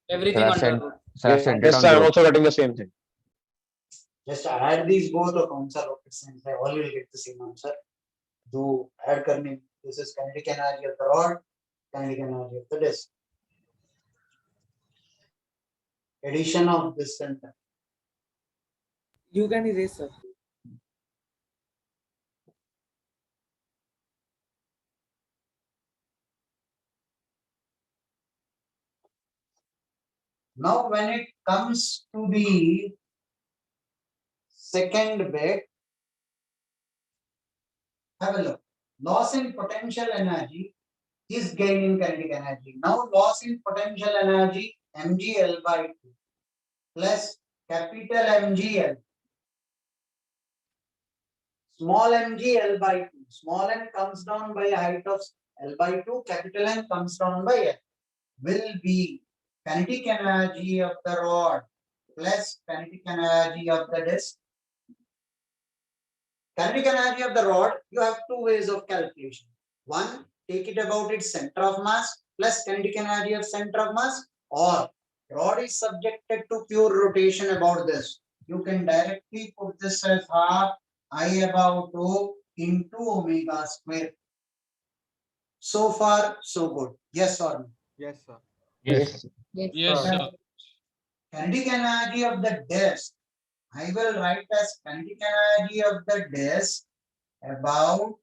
Everything I've under sent, root. so I've sent it Yes, on sir, I'm group. also getting the same thing. Just add these both or कौन सा rocket science है, all will get the same answer. Do add करने. This is kinetic energy of the rod, kinetic energy of the disk. Addition of this center. You can erase, sir. Now when it comes to the second bit, have a look. Loss in potential energy is gain in kinetic energy. Now loss in potential energy mgl by 2 plus capital MgL, small mgl by 2. Small m comes down by a height of L by 2, capital M comes down by L, will be kinetic energy of the rod plus kinetic energy of the disc. Kinetic energy of the rod, you have two ways of calculation. One, take it about its center of mass plus kinetic energy of center of mass, or rod is subjected to pure rotation about this. You can directly put this as half I about O into omega square. So far, so good. Yes or no? Yes, sir. Yes. Yes, sir. Kinetic energy of the disk, I will write as kinetic energy of the disk about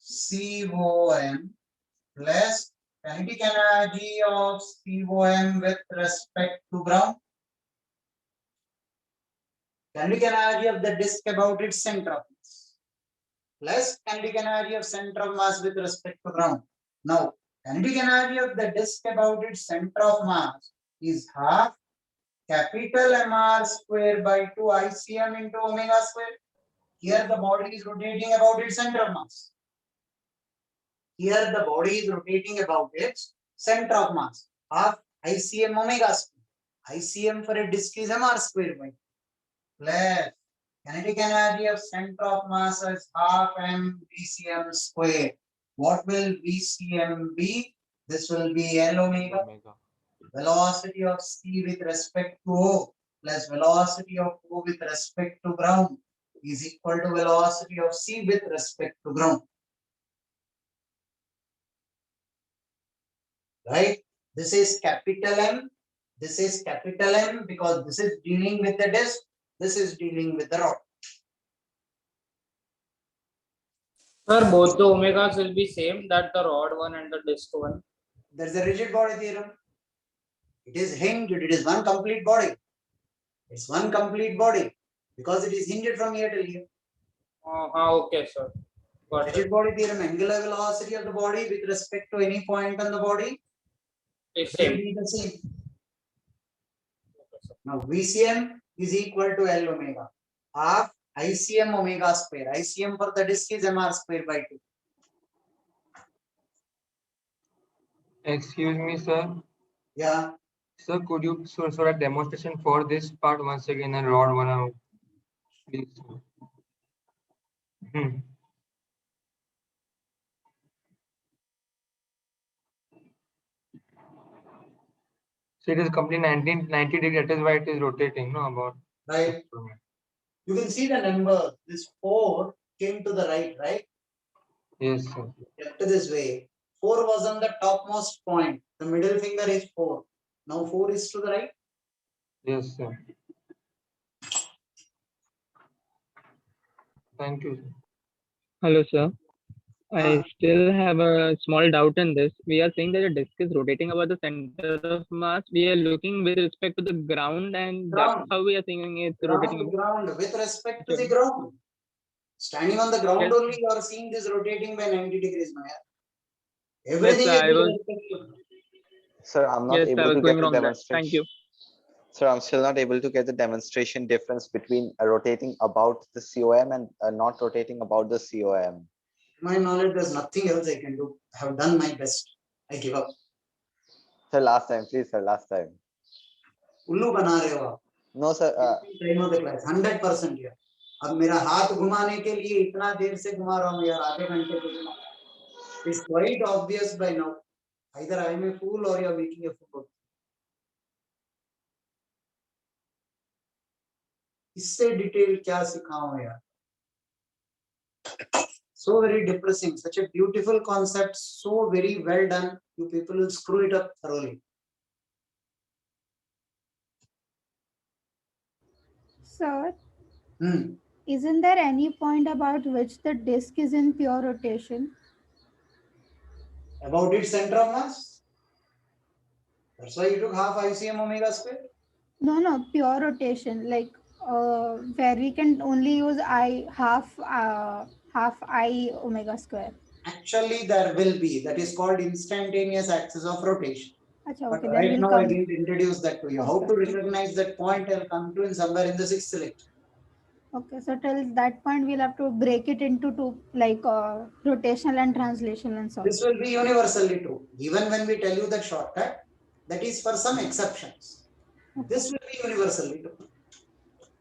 COM plus kinetic energy of COM with respect to ground. Kinetic energy of the disk about its center of mass plus kinetic energy of center of mass with respect to ground. Now, kinetic energy of the disk about its center of mass is half capital MR square by 2 ICM into omega square. Here the body is rotating about its center of mass. Here the body is rotating about its center of mass. Half ICM omega square. ICM for a disk is MR square by 2 plus kinetic energy of center of mass is half M VCM square. What will VCM be? This will be L omega. Velocity of C with respect to O plus velocity of O with respect to ground is equal to velocity of C with respect to ground. Right? This is capital M. This is capital M because this is dealing with the disk. This is dealing with the rod. Sir, both the omegas will be same, that the rod one and the disc one. There's a rigid body theorem. It is hinged. It is one complete body. It's one complete body because it is hinged from here till here. Okay, sir. Got Rigid it. body theorem, angular velocity of the body with respect to any point on the body It's will same. be the same. Now VCM is equal to L omega, half ICM omega square. ICM for the disk is MR square by 2. Excuse me, sir. Yeah. Sir, could you so a demonstration for this part once again and rod one out, please? So it is complete 90 degree. That is why it is rotating. No, about Right. You can see the number. This 4 came to the right, right? Yes, sir. Kept this way. 4 was on the topmost point. The middle finger is 4. Now 4 is to the right. Yes, sir. Thank you. Hello, sir. I still have a small doubt in this. We are saying that the disk is rotating about the center of mass. We are looking with respect to the ground, and that's Ground. how we are saying it's rotating about. Ground with respect to the ground. Standing on the ground Yes. only, you are seeing this rotating by 90 degrees, Maya. Yes, Everything sir, I is with was. respect to. Sir, I'm not Yes, I able was to going get the wrong there. demonstration. Thank you. Sir, I'm still not able to get the demonstration difference between rotating about the COM and not rotating about the COM. My knowledge, there's nothing else I can do. I have done my best. I give up. Sir, last time, please, sir, last time. उल्लू बना रहे हो आप? No, sir. Time of the class, 100% here. अब मेरा हाथ घुमाने के लिए इतना देर से घुमा रहा हूँ यार, आधे घंटे से घुमा. It's quite obvious by now. Either I am a fool or you are making a fool. इससे डिटेल क्या सिखाऊं यार? So very depressing. Such a beautiful concept. So very well done. You people will screw it up thoroughly. Sir, isn't there any point about which the disk is in pure rotation? About its center of mass? That's why you took half ICM omega square. No, pure rotation, like where we can only use half I omega square. Actually, there will be. That is called instantaneous axis of rotation. Acha, But okay, then right we'll now, I come. didn't introduce that to you. How to recognize that point, I'll come to in somewhere in the 6th lecture. Okay, so till that point, we'll have to break it into two, like rotational and translational and so on. This will be universally true. Even when we tell you that shortcut, that is for some exceptions. This will be universally true.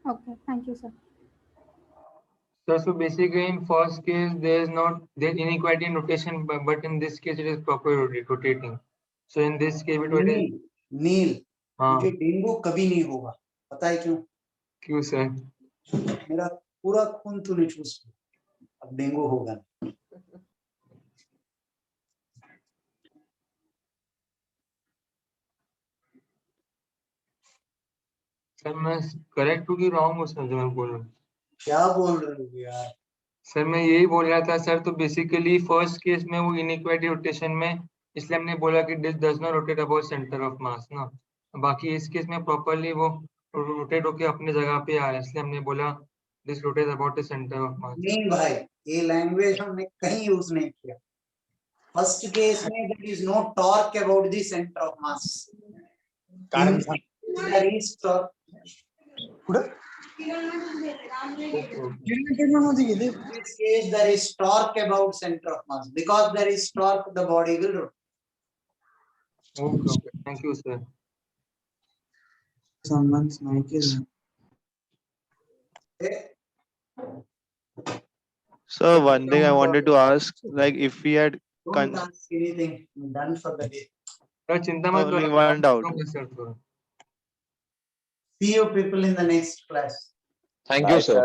Okay, thank you, sir. So basically in first case there's inequality in rotation, but in this case it is properly rotating. So in this case it is नील मुझे dengue कभी नहीं होगा, पता है क्यों? क्यों sir? मेरा पूरा खून तूने चूस लिया, अब डेंगू होगा नहीं। सर मैं करेक्ट हूँ कि रॉन्ग हूँ सर जो मैं बोल रहा हूँ? क्या बोल रहे हो यार? सर मैं यही बोल रहा था सर, तो बेसिकली फर्स्ट केस में वो इनइक्वालिटी रोटेशन में, इसलिए हमने बोला कि this does not rotate about centre of मास ना। बाकी इस केस में प्रॉपर्ली वो रोटेट होके अपने जगह पे आ रहा है, इसलिए हमने बोला this rotate about the centre of mass. नहीं भाई, ये लैंग्वेज हमने कहीं यूज नहीं किया। फर्स्ट केस में there is no torque about the centre of mass. There is torque In this case, there is torque about center of mass. Because there is torque, the body will rotate. Okay, thank you, sir. Someone's mic is on. So one thing I wanted to ask, like if we had Don't ask anything. I'm done for the day. only one doubt. See you people in the next class. Thank you, sir.